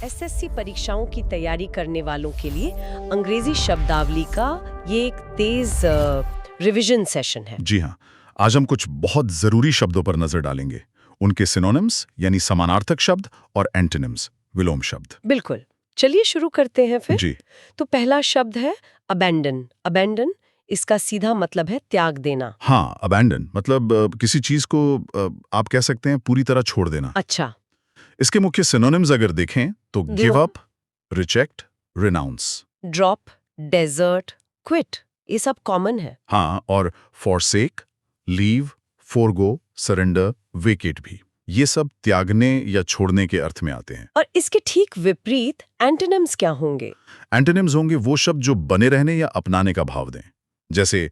SSC परीक्षाओं की तैयारी करने वालों के लिए अंग्रेजी शब्दावली का ये एक तेज रिवीजन सेशन है। जी हाँ, आज हम कुछ बहुत जरूरी शब्दों पर नजर डालेंगे। उनके सिनोनिम्स यानी समानार्थक शब्द और एंटोनिम्स विलोम शब्द। बिल्कुल, चलिए शुरू करते हैं फिर। जी तो पहला शब्द है अबैंडन। अबैंडन इसका सीधा मतलब है त्याग देना। हाँ, अबैंडन मतलब किसी चीज को आप कह सकते हैं पूरी तरह छोड़ देना। अच्छा, इसके मुख्य सिनोनिम्स अगर देखें तो give up, reject, renounce. Drop, desert, quit, ये सब कॉमन है। हाँ, और forsake, leave, forgo, surrender, vacate भी। ये सब त्यागने या छोड़ने के अर्थ में आते हैं। और इसके ठीक विपरीत एंटोनिम्स क्या होंगे? एंटोनिम्स होंगे वो शब्द जो बने रहने या अपनाने का भाव दें, जैसे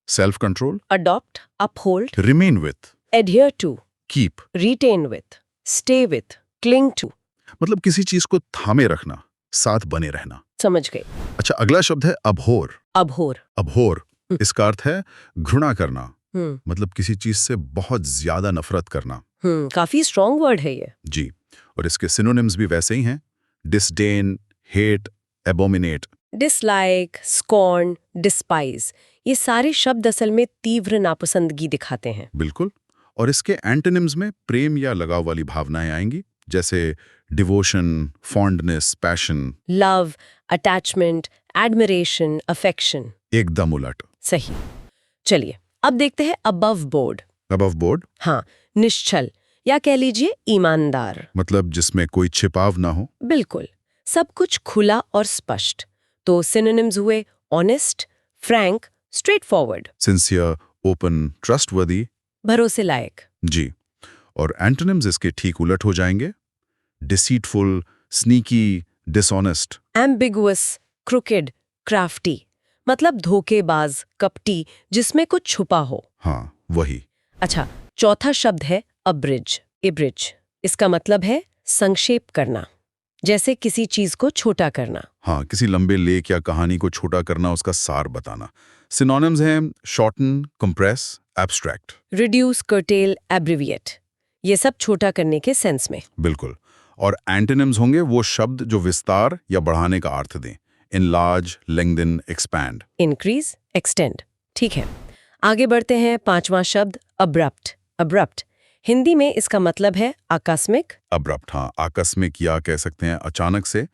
self control, adopt, uphold, remain with, adhere to, keep. Retain with, stay with, cling to. मतलब किसी चीज को थामे रखना, साथ बने रहना। समझ गए। अच्छा, अगला शब्द है अबहोर। अबहोर। अबहोर इसका अर्थ है घृणा करना, हम्म मतलब किसी चीज से बहुत ज्यादा नफरत करना। काफी स्ट्रॉन्ग वर्ड है ये। जी, और इसके सिनोनिम्स भी वैसे ही हैं, disdain, hate, abominate. Dislike, scorn, despise, ये सारे शब्द असल में तीव्र नापसंदगी दिखाते हैं। बिल्कुल, और इसके एंटोनिम्स में प्रेम या लगाव वाली भावनाएं आएंगी, जैसे devotion, fondness, passion. Love, attachment, admiration, affection. एकदम उलट। सही। चलिए अब देखते हैं अबव बोर्ड। अबव बोर्ड हाँ, निश्चल या कह लीजिए ईमानदार। मतलब जिसमें कोई छिपाव ना हो। बिल्कुल, सब कुछ खुला और स्पष्ट। तो सिनोनिम्स हुए honest, Frank, straight forward. Sincere, open, trustworthy. भरोसे लायक। जी, और एंटोनिम्स इसके ठीक उलट हो जाएंगे, deceitful, sneaky, dishonest. Ambiguous, crooked, crafty, मतलब धोखेबाज, कपटी, जिसमें कुछ छुपा हो। हाँ, वही। अच्छा, चौथा शब्द है अब्रिज। इब्रिज इसका मतलब है संक्षेप करना, जैसे किसी चीज को छोटा करना। हाँ, किसी लंबे लेख या कहानी को छोटा करना, उसका सार बताना। सिनोनिम्स हैं shorten, compress, abstract. Reduce, cartel, abbreviate, ये सब छोटा करने के सेंस में। बिल्कुल, और एंटोनिम्स होंगे वो शब्द जो विस्तार या बढ़ाने का अर्थ दें, enlarge, lengthen, expand. Increase, extend. ठीक है, आगे बढ़ते हैं। पांचवा शब्द अब्रप्ट। अब्रप्ट हिंदी में इसका मतलब है आकस्मिक। अब्रप्ट, हाँ, आकस्मिक या कह सकते हैं अचानक से,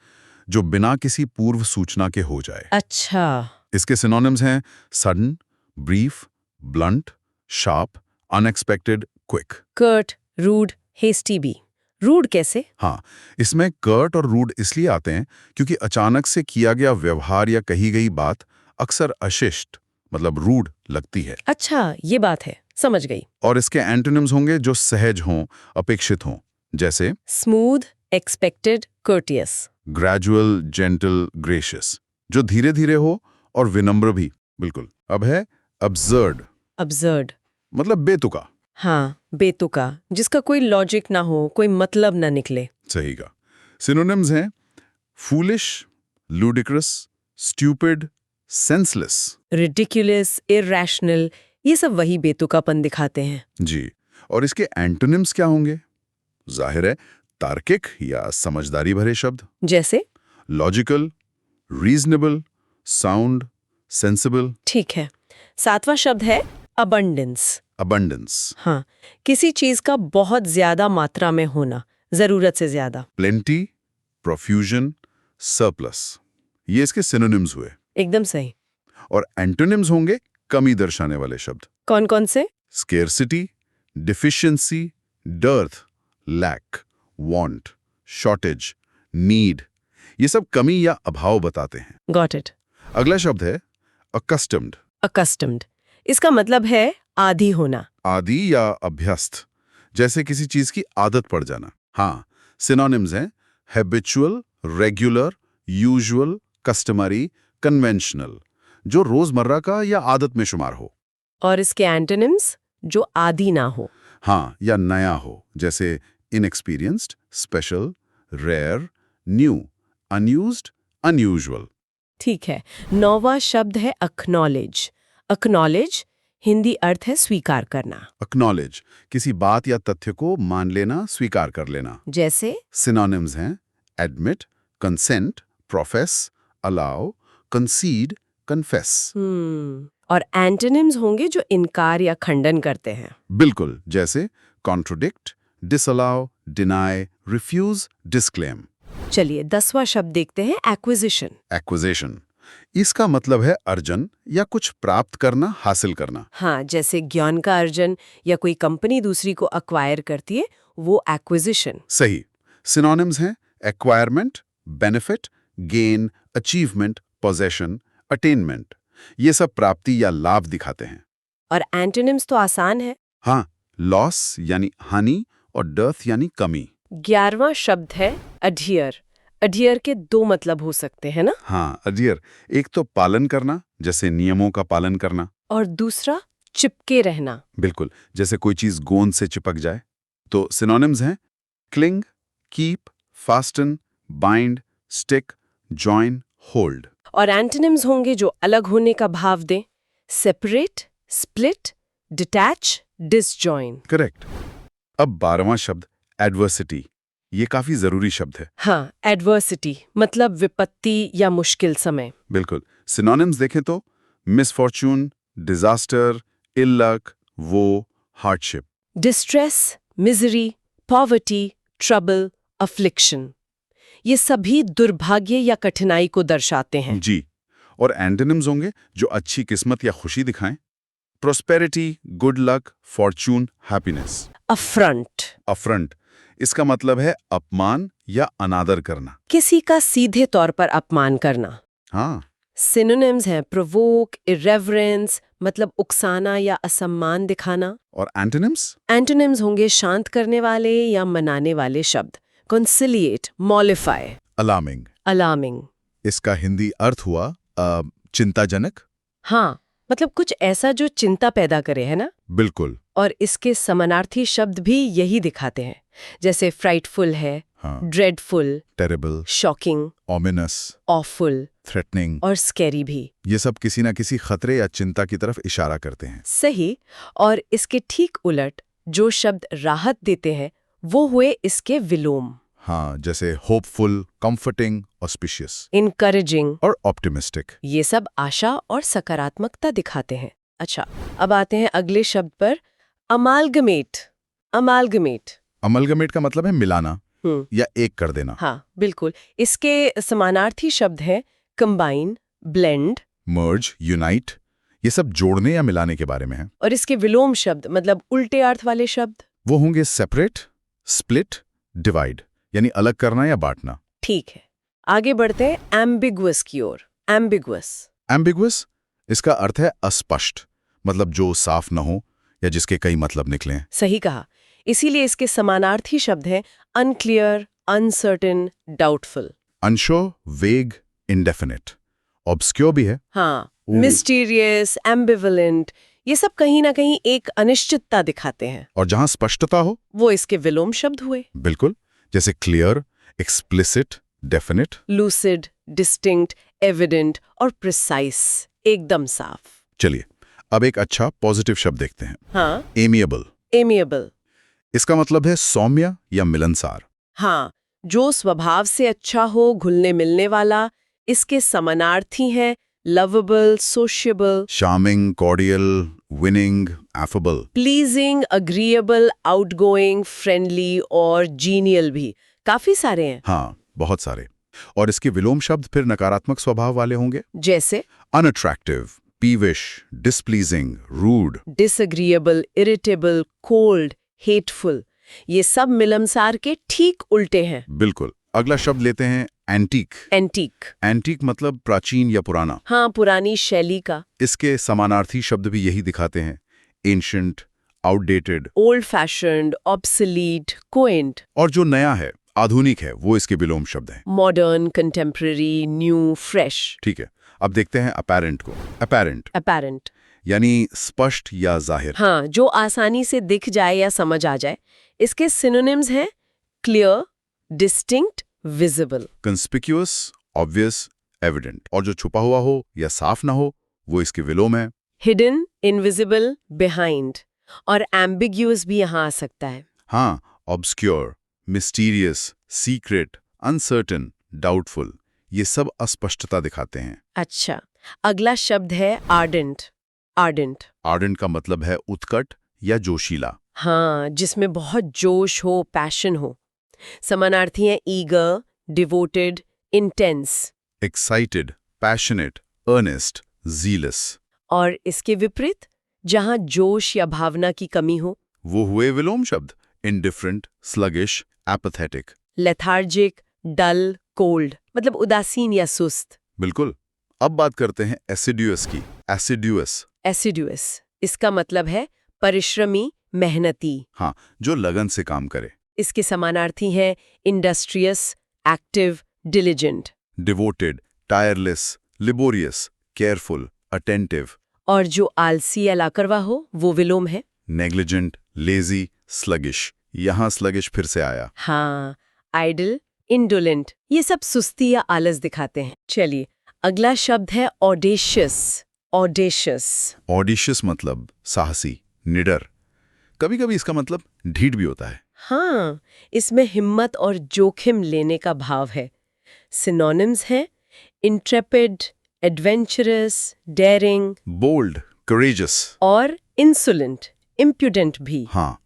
जो बिना किसी पूर्व सूचना के हो जाए। अच्छा, इसके सिनोनिम्स हैं sudden, brief, blunt, sharp, unexpected, quick. Curt, rude, hasty भी। रूड कैसे? हाँ, इसमें कर्ट और रूड इसलिए आते हैं क्योंकि अचानक से किया गया व्यवहार या कही गई बात अक्सर अशिष्ट मतलब रूड लगती है। अच्छा, ये बात है, समझ गई। और इसके एंटोनिम्स होंगे जो सहज हों, अपेक्षित हों, जैसे smooth, expected, courteous. Gradual, gentle, gracious, जो धीरे धीरे हो और विनम्र भी। बिल्कुल। अब है अब्सर्ड, अब्सर्ड, मतलब बेतुका। हाँ, बेतुका, जिसका कोई लॉजिक ना हो, कोई मतलब ना निकले। सही का। सिनोनिम्स हैं foolish, ludicrous, stupid, senseless. Ridiculous, irrational, ये सब वही बेतुकापन दिखाते हैं। जी, और इसके एंटोनिम्स क्या होंगे? जाहिर है तार्किक या समझदारी भरे शब्द, जैसे? Logical, reasonable, sound, sensible. ठीक है, सातवां शब्द है अबंडेंस। अबंडेंस, हाँ, किसी चीज का बहुत ज्यादा मात्रा में होना, जरूरत से ज्यादा। प्लेंटी, प्रोफ्यूजन, सरप्लस, ये इसके सिनोनिम्स हुए। एकदम सही। और एंटोनिम्स होंगे कमी दर्शाने वाले शब्द, कौन कौन से? Scarcity, deficiency, dearth, lack, want, shortage, need, ये सब कमी या अभाव बताते हैं। Got it. अगला शब्द है अकस्टम्ड। अकस्टम्ड इसका मतलब है आदी होना। आदि या अभ्यस्त, जैसे किसी चीज की आदत पड़ जाना। हाँ, सिनोनिम्स हैं habitual, regular, usual, customary, conventional, जो रोजमर्रा का या आदत में शुमार हो। और इसके एंटोनिम्स जो आदी ना हो। हाँ, या नया हो, जैसे inexperienced, special, rare, new, unused, unusual. ठीक है, नौवां शब्द है अक्नॉलेज। अक्नॉलेज हिंदी अर्थ है स्वीकार करना। अक्नॉलेज, किसी बात या तथ्य को मान लेना, स्वीकार कर लेना। जैसे? सिनोनिम्स हैं admit, consent, profess, allow, concede, confess. और एंटोनिम्स होंगे जो इनकार या खंडन करते हैं। बिल्कुल, जैसे contradict, disallow, deny, refuse, disclaim. चलिए 10वां शब्द देखते हैं, एक्विजिशन। Acquisition. इसका मतलब है अर्जन या कुछ प्राप्त करना, हासिल करना। हाँ, जैसे ज्ञान का अर्जन या कोई कंपनी दूसरी को अक्वायर करती है, वो एक्विजिशन। सही। सिनोनिम्स हैं acquirement, benefit, gain, achievement, possession, attainment. ये सब प्राप्ति या लाभ दिखाते हैं। और एंटोनिम्स तो आसान है। हाँ, लॉस यानी हानि और डर्थ यानी कमी। 11वां शब्द है अडियर। अडियर के 2 मतलब हो सकते हैं ना? हाँ, अडियर, एक तो पालन करना, जैसे नियमों का पालन करना। और दूसरा चिपके रहना। बिल्कुल, जैसे कोई चीज गोंद से चिपक जाए। तो सिनोनिम्स हैं cling, keep, fasten, bind, stick, join, hold. और एंटोनिम्स होंगे जो अलग होने का भाव दें, separate, split, detach, disjoint. Correct. अब 12वां शब्द एडवर्सिटी। ये काफी जरूरी शब्द है। हाँ, एडवर्सिटी मतलब विपत्ति या मुश्किल समय। बिल्कुल। सिनोनिम्स देखें तो मिसफॉर्च्यून, डिजास्टर, इल लक, वो, hardship. Distress, misery, poverty, trouble, affliction, ये सभी दुर्भाग्य या कठिनाई को दर्शाते हैं। जी। और एंटोनिम्स होंगे जो अच्छी किस्मत या खुशी दिखाएं। Prosperity, good luck, fortune, happiness. Affront, affront, इसका मतलब है अपमान या अनादर करना। किसी का सीधे तौर पर अपमान करना। हाँ, सिनोनिम्स हैं प्रोवोक, इरेवरेंस मतलब उकसाना या असम्मान दिखाना। और एंटोनिम्स? एंटोनिम्स होंगे शांत करने वाले या मनाने वाले शब्द, कंसिलिएट, मॉलिफाई, अलार्मिंग। अलार्मिंग। इसका हिंदी अर्थ हुआ चिंताजनक। हाँ, मतलब कुछ ऐसा जो चिंता पैदा करे, है ना? बिल्कुल। और इसके समानार्थी शब्द भी यही दिखाते हैं, जैसे फ्राइटफुल है, हाँ, dreadful, terrible, shocking, ominous, awful threatening. और स्कैरी भी। ये सब किसी ना किसी खतरे या चिंता की तरफ इशारा करते हैं। सही। और इसके ठीक उलट जो शब्द राहत देते हैं वो हुए इसके विलोम, हाँ, जैसे होपफुल, कंफर्टिंग, ऑस्पिशियस इनकरेजिंग। और ऑप्टिमिस्टिक। ये सब आशा और सकारात्मकता दिखाते हैं। अच्छा, अब आते हैं अगले शब्द पर, अमालगमेट। अमालगमेट। अमलगमेट का मतलब है मिलाना या एक कर देना। हाँ, बिल्कुल। इसके समानार्थी शब्द हैं कंबाइन, ब्लेंड। मर्ज, यूनाइट, ये सब जोड़ने या मिलाने के बारे में है। और इसके विलोम शब्द मतलब उल्टे अर्थ वाले शब्द, वो होंगे सेपरेट, स्प्लिट, डिवाइड, यानी अलग करना या बांटना। ठीक है। आगे बढ़ते हैं एम्बिगुअस की ओर। एम्बिगुअस। एम्बिगुअस, इसका अर्थ है अस्पष्ट, मतलब जो साफ न हो या जिसके कई मतलब निकले हैं। सही कहा। इसीलिए इसके समानार्थी शब्द हैं अनक्लियर, अनसर्टेन, डाउटफुल। अनश्योर, वेग, इंडेफिनिट। ऑब्स्क्योर भी है। हाँ, मिस्टीरियस, एम्बिवलेंट, ये सब कहीं ना कहीं एक अनिश्चितता दिखाते हैं। और जहां स्पष्टता हो, वो इसके विलोम शब्द हुए। बिल्कुल, जैसे clear, explicit, definite. Lucid, distinct, evident और प्रिसाइस, एकदम साफ। चलिए, अब एक अच्छा पॉजिटिव शब्द देखते हैं। हाँ, एमिएबल। एमिएबल। इसका मतलब है सौम्य या मिलनसार। हाँ, जो स्वभाव से अच्छा हो, घुलने मिलने वाला। इसके समानार्थी हैं lovable, sociable, charming, cordial, winning, affable. Pleasing, agreeable, outgoing, friendly और जीनियल भी काफी सारे हैं। हाँ, बहुत सारे। और इसके विलोम शब्द फिर नकारात्मक स्वभाव वाले होंगे, जैसे unattractive, peevish, displeasing, rude. Disagreeable, irritable, cold, hateful, ये सब मिलनसार के ठीक उल्टे हैं। बिल्कुल। अगला शब्द लेते हैं एंटीक। एंटीक। एंटीक मतलब प्राचीन या पुराना। हाँ, पुरानी शैली का। इसके समानार्थी शब्द भी यही दिखाते हैं, ancient, outdated. Old fashioned, obsolete, quaint. और जो नया है, आधुनिक है, वो इसके विलोम शब्द हैं। Modern, contemporary, new, fresh. ठीक है, अब देखते हैं अपैरेंट को। अपैरेंट अपैरेंट, यानी स्पष्ट या जाहिर। हाँ, जो आसानी से दिख जाए या समझ आ जाए। इसके सिनोनिम्स हैं clear, distinct, visible. Conspicuous, obvious, evident. और जो छुपा हुआ हो या साफ ना हो, वो इसके विलोम है। Hidden, invisible, behind. और एम्बिग्यूअस भी यहाँ आ सकता है। हाँ, obscure, mysterious, secret, uncertain, doubtful, ये सब अस्पष्टता दिखाते हैं। अच्छा, अगला शब्द है आर्डेंट। आर्डेंट, आर्डेंट का मतलब है उत्कट या जोशीला। हाँ, जिसमें बहुत जोश हो, पैशन हो। समानार्थी हैं eager, devoted, intense. Excited, passionate, earnest, jealous. और इसके विपरीत, जहां जोश या भावना की कमी हो। वो हुए विलोम शब्द, इंडिफरेंट, स्लगिश, एपैथेटिक। लेथार्जिक, डल, कोल्ड, मतलब उदासीन या सुस्त। बिल्कुल। अब बात करते हैं एसिड्यूअस की। एसिड्यूअस, एसिडुअस, इसका मतलब है परिश्रमी, मेहनती। हाँ, जो लगन से काम करे। इसके समानार्थी हैं industrious, active, diligent. Devoted, tireless, laborious, careful, attentive. और जो आलसी या लापरवाह हो वो विलोम है। Negligent, lazy, sluggish. यहाँ स्लगिश फिर से आया। हाँ, आइडल, इंडोलेंट, ये सब सुस्ती या आलस दिखाते हैं। चलिए, अगला शब्द है ऑडेशियस। ऑडेशियस, ऑडिशियस मतलब साहसी, निडर। कभी-कभी इसका मतलब ढीठ भी होता है। हाँ, इसमें हिम्मत और जोखिम लेने का भाव है। सिनोनिम्स हैं intrepid, adventurous, daring bold, courageous. और इंसुलेंट, इम्प्यूडेंट भी। हाँ,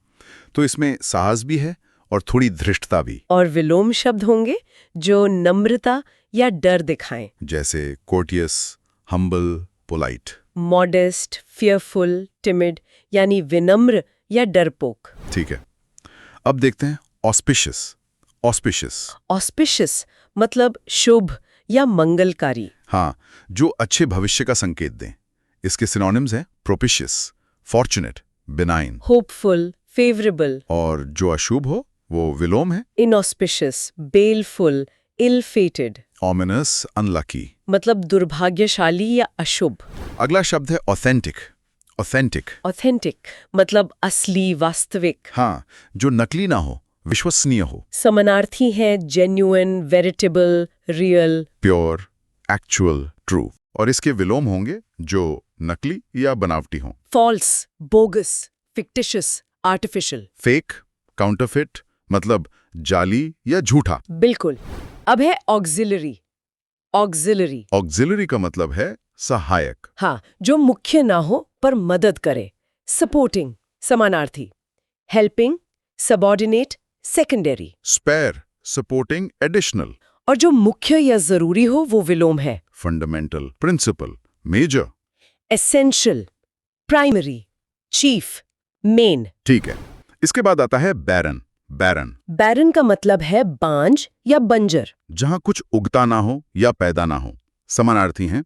तो इसमें साहस भी है और थोड़ी धृष्टता भी। और विलोम शब्द होंगे जो नम्रता या डर दिखाएं। जैसे courteous, humble, polite. Modest, fearful, timid, यानी विनम्र या डरपोक। ठीक है। अब देखते हैं ऑस्पिशियस। ऑस्पिशियस, ऑस्पिशियस मतलब शुभ या मंगलकारी। हाँ, जो अच्छे भविष्य का संकेत दें। इसके सिनोनिम्स हैं propitious, fortunate, benign. Hopeful, favourable. और जो अशुभ हो वो विलोम है। इनऑस्पिशियस, बेलफुल, इल फेटेड, ऑमिनस, अनलकी। मतलब दुर्भाग्यशाली या अशुभ। अगला शब्द है ऑथेंटिक। ऑथेंटिक, ऑथेंटिक मतलब असली, वास्तविक। हाँ, जो नकली ना हो, विश्वसनीय हो। समानार्थी हैं genuine, veritable, real. Pure, actual, true. और इसके विलोम होंगे जो नकली या बनावटी हों। False, bogus, fictitious, artificial. Fake, counterfeit, मतलब जाली या झूठा। बिल्कुल। अब है ऑक्सिलरी। ऑक्सिलरी, ऑक्सिलरी का मतलब है सहायक। हाँ, जो मुख्य ना हो पर मदद करे। सपोर्टिंग, समानार्थी helping, subordinate, secondary. Spare, supporting, additional. और जो मुख्य या जरूरी हो वो विलोम है। Fundamental, principal, major. Essential, primary, chief, main. ठीक है। इसके बाद आता है बैरन। बैरन, बैरन का मतलब है बांझ या बंजर। जहां कुछ उगता ना हो या पैदा ना हो। समानार्थी हैं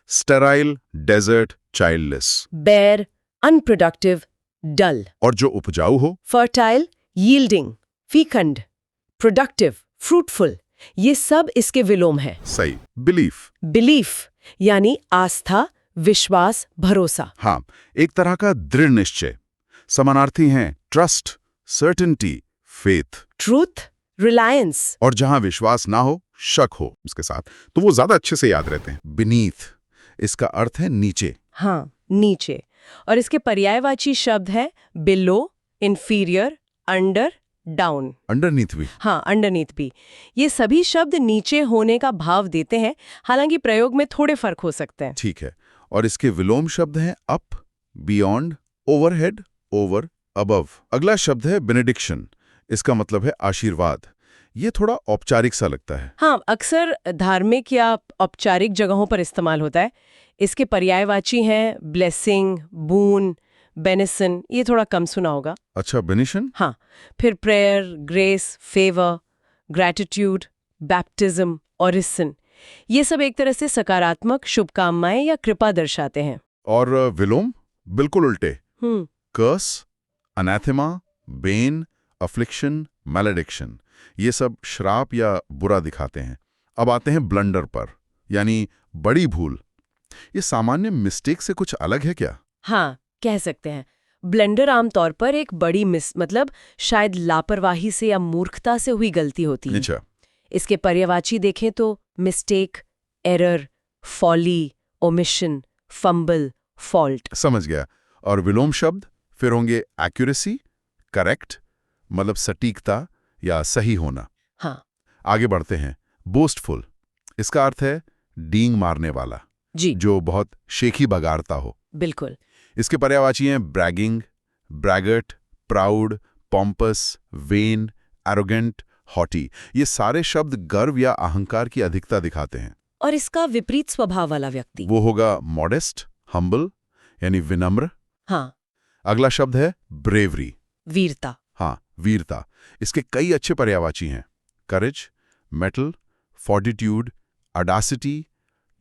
sterile, desert, childless. Bare, unproductive, dull. और जो उपजाऊ हो। Fertile, yielding, fecund, productive, fruitful. ये सब इसके विलोम है। सही। बिलीफ, बिलीफ यानी आस्था, विश्वास, भरोसा। हाँ, एक तरह का दृढ़ निश्चय। समानार्थी हैं trust, certainty, faith. Truth, Reliance. और जहां विश्वास ना हो, शक हो उसके साथ, तो वो ज्यादा अच्छे से याद रहते हैं। बीनीथ, इसका अर्थ है नीचे। हाँ, नीचे। और इसके पर्यायवाची शब्द है below, inferior, under, down. Underneath भी। हाँ, अंडरनीथ भी। ये सभी शब्द नीचे होने का भाव देते हैं, हालांकि प्रयोग में थोड़े फर्क हो सकते हैं। ठीक है। और इसके विलोम शब्द हैं up, beyond, overhead, over, above. अगला शब्द है बेनेडिक्शन। इसका मतलब है आशीर्वाद। ये थोड़ा औपचारिक सा लगता है। हाँ, अक्सर धार्मिक या औपचारिक जगहों पर इस्तेमाल होता है। इसके पर्यायवाची हैं ब्लेसिंग, बून, बेनिसन। ये थोड़ा कम सुना होगा। अच्छा, बेनिशन। हाँ, फिर prayer, grace, favour, gratitude, baptism, Orison. ये सब एक तरह से सकारात्मक शुभकामनाएं या कृपा दर्शाते हैं। और विलोम बिल्कुल उल्टे। हम्म, कर्स, अनाथेमा, बेन, अफ्लिक्शन, मैलेडिक्शन। ये सब श्राप या बुरा दिखाते हैं। अब आते हैं ब्लंडर पर, यानी बड़ी भूल। ये सामान्य मिस्टेक से कुछ अलग है क्या? हाँ, कह सकते हैं। ब्लंडर आमतौर पर एक बड़ी मतलब शायद लापरवाही से या मूर्खता से हुई गलती होती है। अच्छा, इसके पर्यायवाची देखें तो mistake, error, folly, omission, fumble, fault. समझ गया। और विलोम शब्द फिर होंगे एक्यूरेसी, करेक्ट, मतलब सटीकता या सही होना। हाँ, आगे बढ़ते हैं। बोस्टफुल, इसका अर्थ है डींग मारने वाला, जी जो बहुत शेखी बगाड़ता हो। बिल्कुल। इसके पर्यायवाची हैं bragging, braggart, proud, pompous, vain, arrogant, haughty. ये सारे शब्द गर्व या अहंकार की अधिकता दिखाते हैं। और इसका विपरीत स्वभाव वाला व्यक्ति? वो होगा मॉडेस्ट, हम्बल, यानी विनम्र। हाँ, अगला शब्द है ब्रेवरी। वीरता। हाँ, वीरता। इसके कई अच्छे पर्यायवाची हैं। Courage, mettle, fortitude, audacity,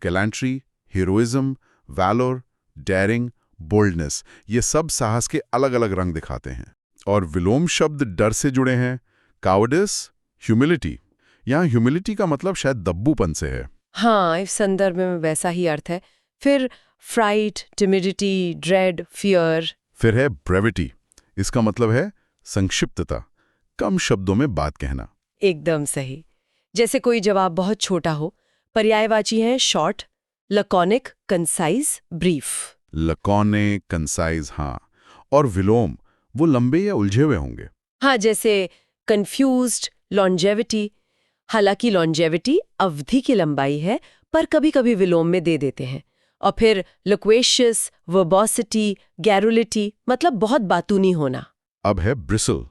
gallantry, heroism, valour, daring, boldness. ये सब साहस के अलग अलग रंग दिखाते हैं। और विलोम शब्द डर से जुड़े हैं। Cowardice, humility. यहाँ ह्यूमिलिटी का मतलब शायद दब्बूपन से है। हाँ, इस संदर्भ में वैसा ही अर्थ है। फिर फ्राइट, टिमिडिटी, ड्रेड, फियर। फिर है ब्रेविटी। इसका मतलब है संक्षिप्तता, कम शब्दों में बात कहना। एकदम सही। जैसे कोई जवाब बहुत छोटा हो, पर्यायवाची हैं शॉर्ट, लकोनिक, कंसाइज, ब्रीफ। लकॉनिक, कंसाइज, हाँ। और विलोम, वो लंबे या उलझे हुए होंगे। हाँ, जैसे कंफ्यूज्ड, लॉन्जेविटी। हालांकि लॉन्जेविटी अवधि की लंबाई है, पर कभी-कभी विलोम में दे देते हैं। और फिर लोक्वेशियस, वर्बोसिटी, गैरुलिटी, मतलब बहुत बातूनी होना। अब है ब्रिसल।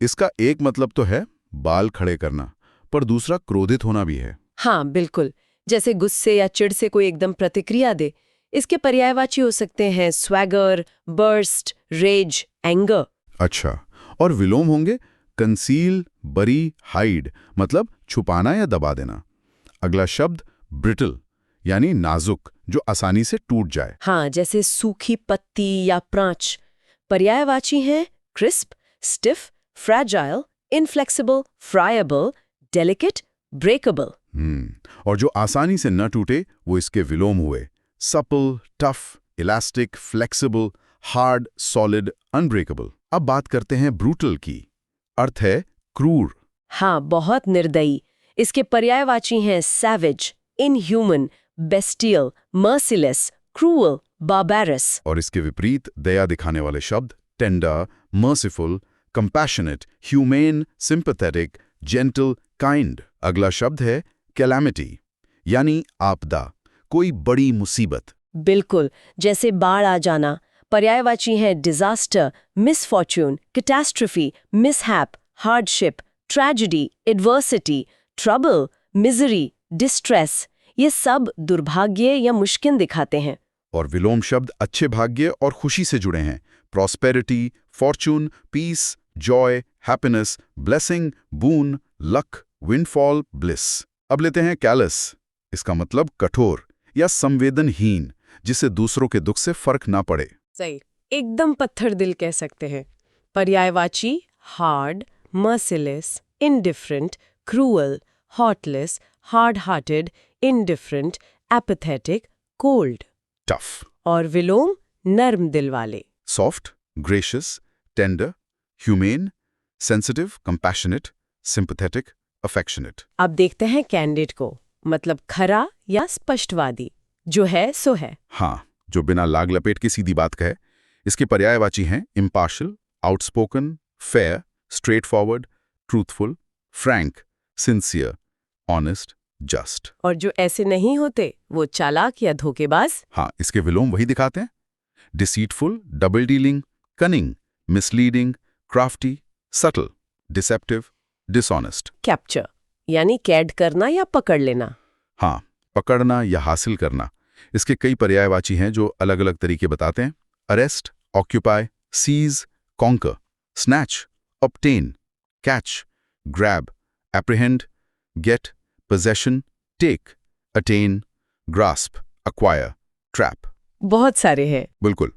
इसका एक मतलब तो है बाल खड़े करना, पर दूसरा क्रोधित होना भी है। हाँ, बिल्कुल। जैसे गुस्से या चिढ़ से कोई एकदम प्रतिक्रिया दे। इसके पर्यायवाची हो सकते हैं स्वैगर, बर्स्ट, रेज, एंगर। अच्छा, और विलोम होंगे कंसील, बरी, हाइड, मतलब छुपाना या दबा देना। अगला शब्द ब्रिटल, यानी नाजुक, जो आसानी से टूट जाए। हाँ, जैसे सूखी पत्ती या प्रांच। पर्यायवाची हैं crisp, stiff, fragile, inflexible, friable, delicate, breakable. और जो आसानी से न टूटे वो इसके विलोम हुए supple, tough, elastic, flexible, hard, solid, unbreakable. अब बात करते हैं ब्रूटल की। अर्थ है क्रूर। हाँ, बहुत निर्दयी। इसके पर्यायवाची हैं savage, inhuman, bestial, merciless, cruel, बार्बरस। और इसके विपरीत दया दिखाने वाले शब्द tender, merciful, compassionate, humane, sympathetic, gentle, kind. अगला शब्द है कैलामिटी, यानी आपदा, कोई बड़ी मुसीबत। बिल्कुल, जैसे बाढ़ आ जाना। पर्यायवाची हैं disaster, misfortune, catastrophe, mishap, hardship, tragedy, adversity, trouble, misery, distress. ये सब दुर्भाग्य या मुश्किल दिखाते हैं। और विलोम शब्द अच्छे भाग्य और खुशी से जुड़े हैं। Prosperity, fortune, peace, joy, happiness, blessing, boon, luck, windfall, bliss. अब लेते हैं कैलस। इसका मतलब कठोर या संवेदनहीन, जिसे दूसरों के दुख से फर्क ना पड़े। सही, एकदम पत्थर दिल कह सकते हैं। पर्यायवाची hard, merciless, indifferent, cruel, heartless, hard hearted, indifferent, apathetic, cold. Tough. और विलोम नर्म दिल वाले। Soft, gracious, tender, humane, sensitive, compassionate, sympathetic, affectionate. अब देखते हैं कैंडिड को, मतलब खरा या स्पष्टवादी, जो है सो है। हाँ, जो बिना लाग लपेट के सीधी बात कहे। इसके पर्यायवाची हैं impartial, outspoken, fair, straight forward, truthful, Frank, sincere, honest, just. और जो ऐसे नहीं होते वो चालाक या धोखेबाज। हाँ, इसके विलोम वही दिखाते हैं। Deceitful, double dealing, cunning, misleading, crafty, subtle, deceptive, dishonest. Capture, यानी कैद करना या पकड़ लेना। हाँ, पकड़ना या हासिल करना। इसके कई पर्यायवाची हैं जो अलग अलग तरीके बताते हैं। Arrest, occupy, seize, conquer, snatch, obtain, catch, grab, apprehend, get, possession, take, attain, grasp, acquire, trap. बहुत सारे हैं। बिल्कुल।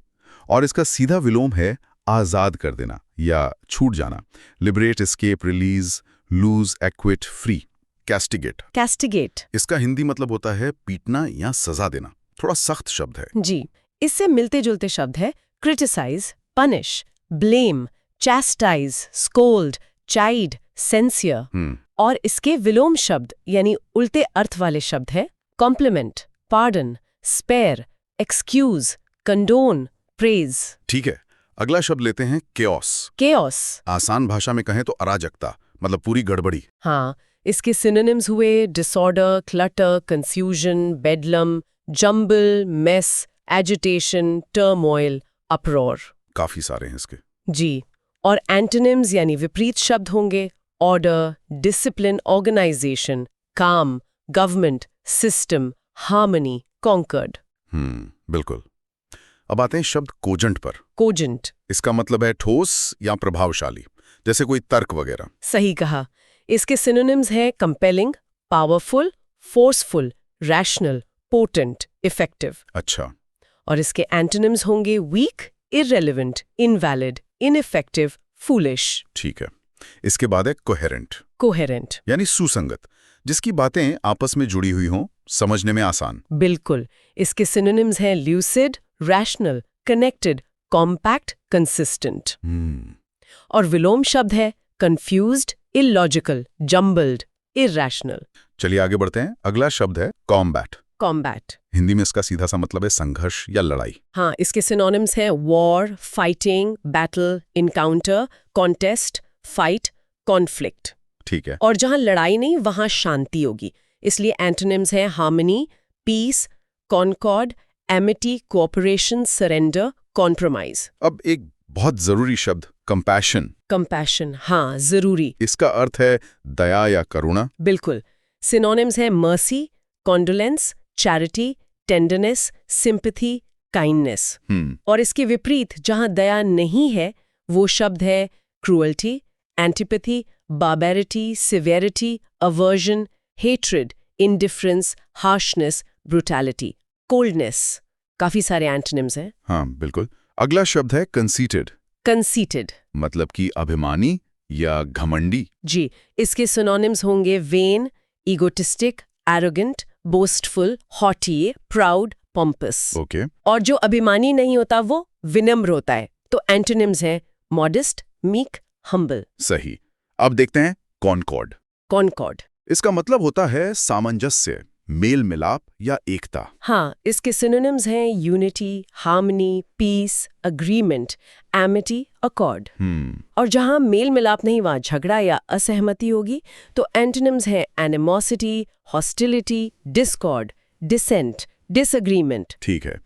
और इसका सीधा विलोम है आजाद कर देना या छूट जाना। Liberate, escape, release, loose, acquit, free. Castigate. Castigate. इसका हिंदी मतलब होता है पीटना या सजा देना। थोड़ा सख्त शब्द है। जी, इससे मिलते जुलते शब्द है criticise, punish, blame, chastise, scold, chide, censure. और इसके विलोम शब्द यानी उल्टे अर्थ वाले शब्द है compliment, pardon, spare, excuse, condone, praise. ठीक है, अगला शब्द लेते हैं केओस। केओस। आसान भाषा में कहें तो अराजकता, मतलब पूरी गड़बड़ी। हाँ, इसके सिनोनिम्स हुए disorder, clutter, confusion, bedlam, jumble, mess, agitation, turmoil, uproar. काफी सारे हैं इसके। जी, और एंटोनिम्स यानी विपरीत शब्द होंगे ऑर्डर, डिसिप्लिन, ऑर्गेनाइजेशन, काम, गवर्नमेंट, सिस्टम, हार्मनी, कॉन्कर्ड। बिल्कुल। अब आते हैं शब्द कोजेंट पर। कोजेंट। इसका मतलब है ठोस या प्रभावशाली, जैसे कोई तर्क वगैरह। सही कहा। इसके सिनोनिम्स हैं compelling, powerful, forceful, rational, potent, effective. अच्छा। और इसके एंटोनिम्स होंगे weak, irrelevant, invalid, ineffective, foolish. ठीक है। इसके बाद है कोहेरेंट, कोहेरेंट। यानी सुसंगत, जिसकी बातें आपस में जुड़ी हुई हों, समझने में आसान। बिल्कुल। इसके सिनोनिम्स हैं lucid, rational, connected, compact, consistent. और विलोम शब्द है कंफ्यूज्ड, इलॉजिकल, जंबल्ड, इरैशनल। चलिए आगे बढ़ते हैं। अगला शब्द है कॉम्बैट। कॉम्बैट। हिंदी में इसका सीधा सा मतलब है संघर्ष या लड़ाई। हाँ, इसके सिनोनिम्स हैं war, fighting, battle, encounter, contest, fight, conflict. ठीक है। और जहां लड़ाई नहीं वहां शांति होगी, इसलिए एंटोनिम्स हैं harmony, peace, concord, amity, cooperation, surrender, compromise. अब एक बहुत जरूरी शब्द कंपैशन। कंपैशन, हाँ, जरूरी। इसका अर्थ है दया या करुणा। बिल्कुल। सिनोनिम्स हैं mercy, condolence, charity, tenderness, sympathy, kindness. और इसके विपरीत जहां दया नहीं है वो शब्द है cruelty, antipathy, barbarity, severity, aversion, hatred, indifference, harshness, brutality, coldness. काफी सारे एंटोनिम्स हैं। हाँ बिल्कुल। अगला शब्द है कंसीटेड। कंसीटेड। मतलब कि अभिमानी या घमंडी। जी, इसके सिनोनिम्स होंगे vain, egotistic, arrogant, boastful, haughty, proud, pompous. Okay. और जो अभिमानी नहीं होता वो विनम्र होता है। तो एंटोनिम्स हैं मॉडेस्ट, मीक, हम्बल। सही। अब देखते हैं कॉनकॉर्ड। कॉनकॉर्ड। इसका मतलब होता है सामंजस्य, मेल मिलाप या एकता। हाँ, इसके सिनोनिम्स हैं unity, harmony, peace, agreement, amity, accord. और जहां मेल मिलाप नहीं वहां झगड़ा या असहमति होगी। तो एंटोनिम्स हैं animosity, hostility, discord, dissent, disagreement. ठीक है।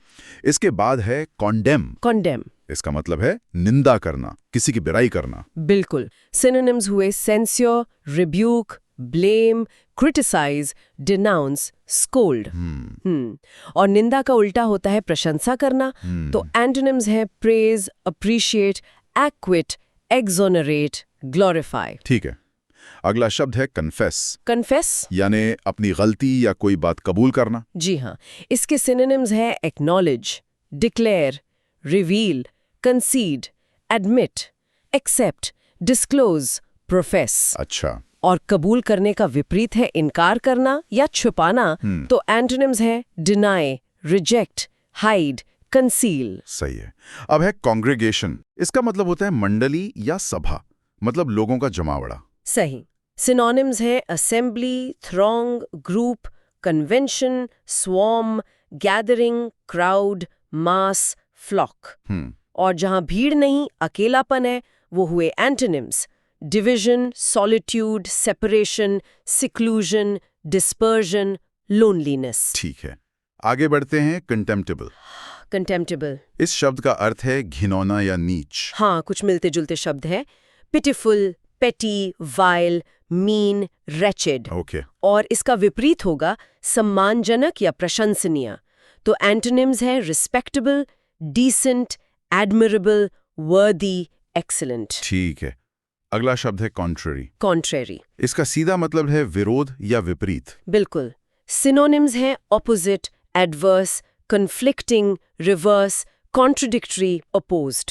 इसके बाद है कॉन्डेम। कॉन्डेम। इसका मतलब है निंदा करना, किसी की बुराई करना। बिल्कुल। सिनोनिम्स हुए censure, rebuke, blame, criticise, denounce, scold. और निंदा का उल्टा होता है प्रशंसा करना। तो एंटोनिम्स है praise, appreciate, equity, exonerate, glorify. ठीक है। अगला शब्द है कन्फेस। कन्फेस। यानी अपनी गलती या कोई बात कबूल करना। जी हाँ, इसके सिनोनिम्स है acknowledge, declare, reveal, concede, admit, accept, disclose, profess. अच्छा। और कबूल करने का विपरीत है इनकार करना या छुपाना। तो एंटोनिम्स है डिनाई, रिजेक्ट, हाइड, कंसील। सही है। अब है कॉन्ग्रेगेशन। इसका मतलब होता है मंडली या सभा, मतलब लोगों का जमावड़ा। सही। सिनोनिम्स है assembly, throng, group, convention, swarm, gathering, crowd, mass, flock. और जहां भीड़ नहीं अकेलापन है वो हुए antonyms division, solitude, separation, seclusion, dispersion, loneliness. ठीक है। आगे बढ़ते हैं कंटेम्प्टेबल। कंटेम्प्टेबल। इस शब्द का अर्थ है घिनौना या नीच। हाँ, कुछ मिलते जुलते शब्द हैं। पिटिफुल, पेटी, वाइल, मीन, रेचेड। ओके। और इसका विपरीत होगा सम्मानजनक या प्रशंसनीय। तो एंटोनिम्स है रिस्पेक्टेबल, डिसेंट, एडमिरेबल, वर्दी, एक्सीलेंट। ठीक है। अगला शब्द है कॉन्ट्ररी। कॉन्ट्रेरी। इसका सीधा मतलब है विरोध या विपरीत। बिल्कुल। सिनोनिम्स हैं opposite, adverse, conflicting, reverse, contradictory, opposed.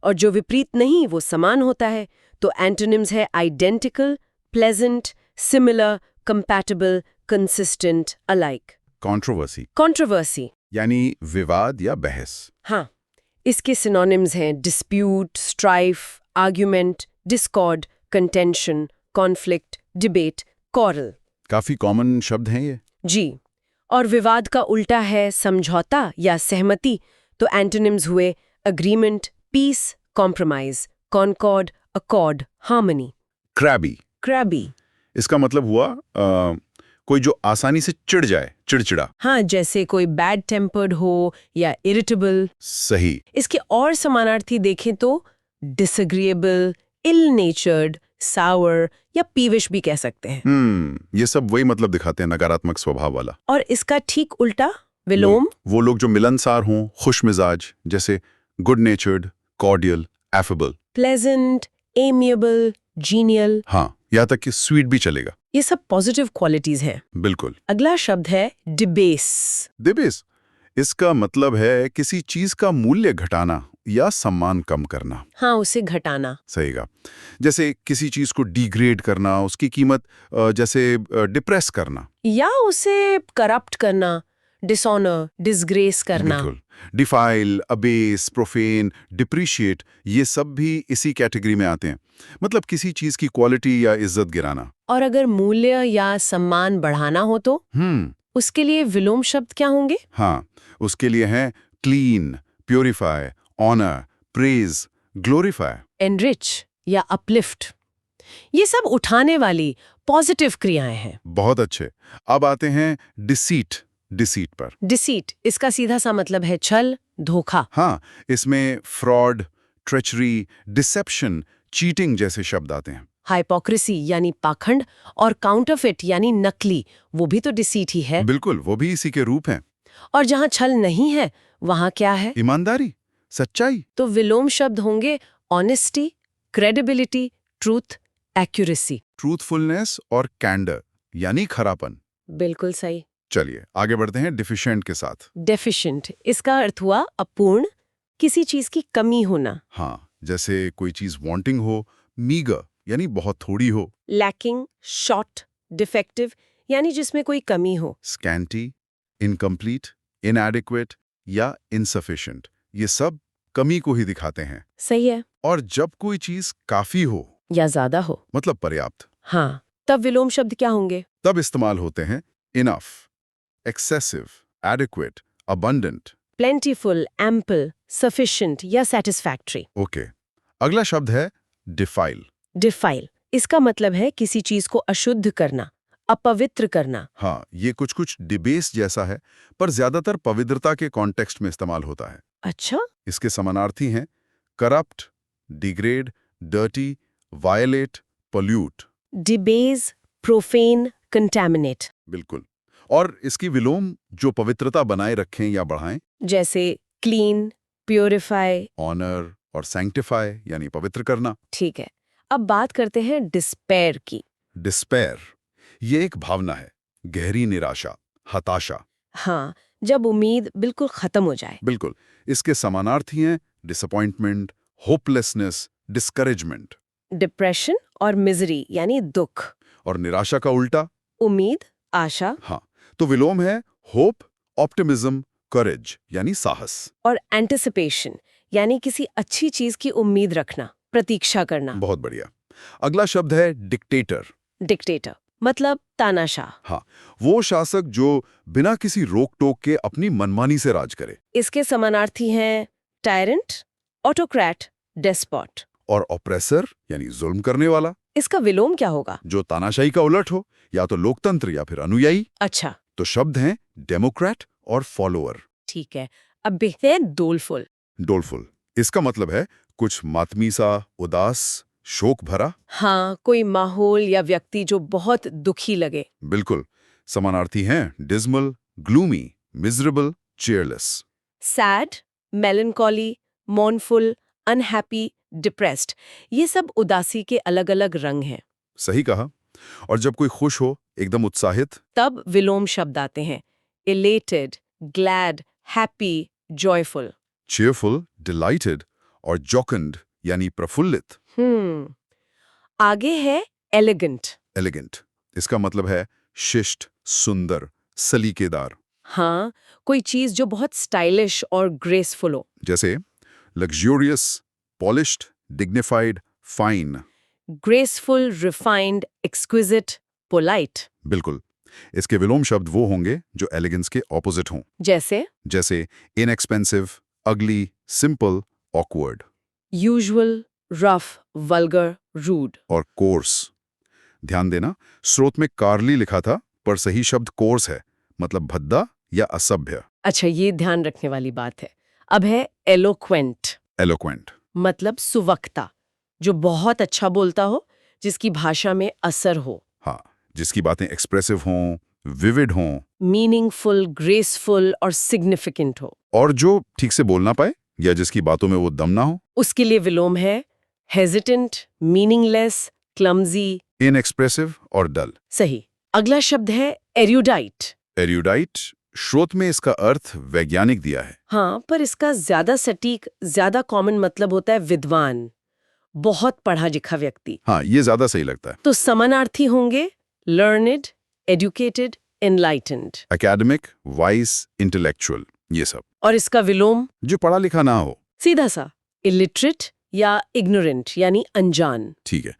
और जो विपरीत नहीं वो समान होता है। तो एंटोनिम्स है identical, pleasant, similar, compatible, consistent, alike. Controversy. Controversy. यानी विवाद या बहस। हाँ, इसके सिनोनिम्स हैं dispute, strife, argument, discord, contention, conflict, debate, quarrel. काफी कॉमन शब्द हैं ये। जी। और विवाद का उल्टा है समझौता या सहमति। तो एंटोनिम्स हुए agreement, peace, compromise, concord, accord, harmony. Crabby. Crabby. इसका मतलब हुआ कोई जो आसानी से चिढ़ जाए, चिड़चिड़ा। हाँ, जैसे कोई बैड टेम्पर्ड हो या इरिटेबल। सही। इसके और समानार्थी देखें तो डिसएग्रीएबल, इल नेचर्ड, सावर या पीविश भी कह सकते हैं। ये सब वही मतलब दिखाते हैं, नकारात्मक स्वभाव वाला। और इसका ठीक उल्टा विलोम? वो लोग जो मिलनसार हों, खुश मिजाज, जैसे good नेचर्ड, cordial, affable. Pleasant, amiable, genial. हाँ, यहाँ तक कि स्वीट भी चलेगा। ये सब पॉजिटिव क्वालिटीज हैं। बिल्कुल। अगला शब्द है डिबेस। डिबेस, इसका मतलब है किसी चीज का मूल्य घटाना या सम्मान कम करना। हाँ, उसे घटाना। सही कहा। जैसे किसी चीज को डिग्रेड करना, उसकी कीमत जैसे डिप्रेस करना। या उसे करप्ट करना, डिसऑनर, डिसग्रेस करना। बिल्कुल। डिफाइल, अबेस, प्रोफेन, डिप्रिशिएट, ये सब भी इसी कैटेगरी में आते हैं। मतलब किसी चीज की क्वालिटी या इज्जत गिराना। और अगर मूल्य या सम्मान बढ़ाना हो तो उसके लिए विलोम शब्द क्या होंगे? हाँ, उसके लिए हैं clean, purify, honour, praise, glorify. Enrich या अपलिफ्ट। ये सब उठाने वाली पॉजिटिव क्रियाएं हैं। बहुत अच्छे। अब आते हैं डिसीट, डिसीट पर। डिसीट, इसका सीधा सा मतलब है छल, धोखा। हाँ, इसमें फ्रॉड, ट्रेचरी, डिसेप्शन, चीटिंग जैसे शब्द आते हैं। हाइपोक्रेसी यानी पाखंड और काउंटरफिट यानी नकली, वो भी तो डिसीट ही है। बिल्कुल, वो भी इसी के रूप हैं। और जहां छल नहीं है वहां क्या है? ईमानदारी, सच्चाई। तो विलोम शब्द होंगे honesty, credibility, truth, accuracy. Truthfulness और कैंडर यानी खरापन। बिल्कुल सही। चलिए आगे बढ़ते हैं डिफिशिएंट के साथ। डेफिशिएंट, इसका अर्थ हुआ अपूर्ण, किसी चीज की कमी होना। हाँ, जैसे कोई चीज वांटिंग हो, मीगर यानी बहुत थोड़ी हो। लैकिंग, शॉर्ट, डिफेक्टिव यानी जिसमें कोई कमी हो। स्कैंटी, इनकम्प्लीट, इनएडिक्वेट या इनसफिशिएंट, ये सब कमी को ही दिखाते हैं। सही है। और जब कोई चीज काफी हो, या ज्यादा हो, मतलब पर्याप्त, हाँ, तब विलोम शब्द क्या होंगे? तब इस्तेमाल होते हैं enough, excessive, adequate, abundant. Plentiful, ample, sufficient या सेटिस्फैक्ट्री। ओके। अगला शब्द है डिफाइल। डिफाइल, इसका मतलब है किसी चीज को अशुद्ध करना, अपवित्र करना। हाँ, ये कुछ डिबेस जैसा है, पर ज्यादातर पवित्रता के कॉन्टेक्स्ट में इस्तेमाल होता है। अच्छा। इसके समानार्थी हैं corrupt, degrade, dirty, violate, pollute. Debase, profane, contaminate. बिल्कुल। और इसकी विलोम जो पवित्रता बनाए रखें या बढ़ाएं, जैसे क्लीन, प्योरीफाई। ऑनर और सैंक्टिफाई यानी पवित्र करना। ठीक है, अब बात करते हैं डिस्पेयर की। डिस्पेयर, ये एक भावना है, गहरी निराशा, हताशा। हाँ, जब उम्मीद बिल्कुल खत्म हो जाए। बिल्कुल। इसके समानार्थी हैं डिसअपॉइंटमेंट, होपलेसनेस, डिस्करेजमेंट। डिप्रेशन और मिजरी यानी दुख। और निराशा का उल्टा? उम्मीद, आशा। हाँ, तो विलोम है होप, ऑप्टिमिज्म, करेज यानी साहस। और एंटिसिपेशन यानी किसी अच्छी चीज की उम्मीद रखना, प्रतीक्षा करना। बहुत बढ़िया। अगला शब्द है डिक्टेटर। डिक्टेटर मतलब तानाशाह। हाँ, वो शासक जो बिना किसी रोक टोक के अपनी मनमानी से राज करे। इसके समानार्थी हैं टायरेंट, ऑटोक्रेट, डेस्पॉट। और ऑप्रेसर यानी जुल्म करने वाला। इसका विलोम क्या होगा? जो तानाशाही का उलट हो, या तो लोकतंत्र या फिर अनुयायी। अच्छा, तो शब्द हैं डेमोक्रेट और फॉलोअर। ठीक है। अब देखते हैं डोलफुल। डोलफुल, इसका मतलब है कुछ मातमी सा, उदास, शोक भरा। हाँ, कोई माहौल या व्यक्ति जो बहुत दुखी लगे। बिल्कुल। समानार्थी हैं dismal, gloomy, miserable, cheerless. Sad, melancholy, mournful, unhappy, depressed, ये सब उदासी के अलग-अलग रंग हैं। सही कहा। और जब कोई खुश हो, एकदम उत्साहित, तब विलोम शब्द आते हैं elated, glad, happy, joyful. Cheerful, dilated और जॉकंड यानी प्रफुल्लित। आगे है एलिगेंट। एलिगेंट, इसका मतलब है शिष्ट, सुंदर, सलीकेदार। हाँ, कोई चीज जो बहुत स्टाइलिश और ग्रेसफुल हो। जैसे luxurious, polished, dignified, fine. Graceful, refined, exquisite, polite. बिल्कुल। इसके विलोम शब्द वो होंगे जो एलिगेंस के ऑपोजिट हों। जैसे inexpensive, ugly, simple, awkward. Usual, rough, vulgar, rude. और कोर्स, ध्यान देना, स्रोत में कारली लिखा था पर सही शब्द कोर्स है, मतलब भद्दा या असभ्य। अच्छा, ये ध्यान रखने वाली बात है। अब है एलोक्वेंट, एलोक्वेंट। मतलब सुवक्ता, जो बहुत अच्छा बोलता हो, जिसकी भाषा में असर हो। हाँ, जिसकी बातें एक्सप्रेसिव हों, विविड हों, मीनिंगफुल, ग्रेसफुल और सिग्निफिकेंट हो। और जो ठीक से बोल ना पाए या जिसकी बातों में वो दम ना हो। उसके लिए विलोम है हेजिटेंट, मीनिंगलेस, क्लमजी। इनएक्सप्रेसिव और डल। सही। अगला शब्द है एरुडाइट। एरुडाइट, स्रोत में इसका अर्थ वैज्ञानिक दिया है। हाँ, पर इसका ज्यादा सटीक, ज्यादा कॉमन मतलब होता है विद्वान, बहुत पढ़ा लिखा व्यक्ति। हाँ, ये ज्यादा सही लगता है। तो समानार्थी होंगे learned, educated, enlightened. Academic, vice, intellectual, ये सब। और इसका विलोम जो पढ़ा लिखा ना हो। सीधा सा इलिटरेट या इग्नोरेंट, यानी अनजान। ठीक है,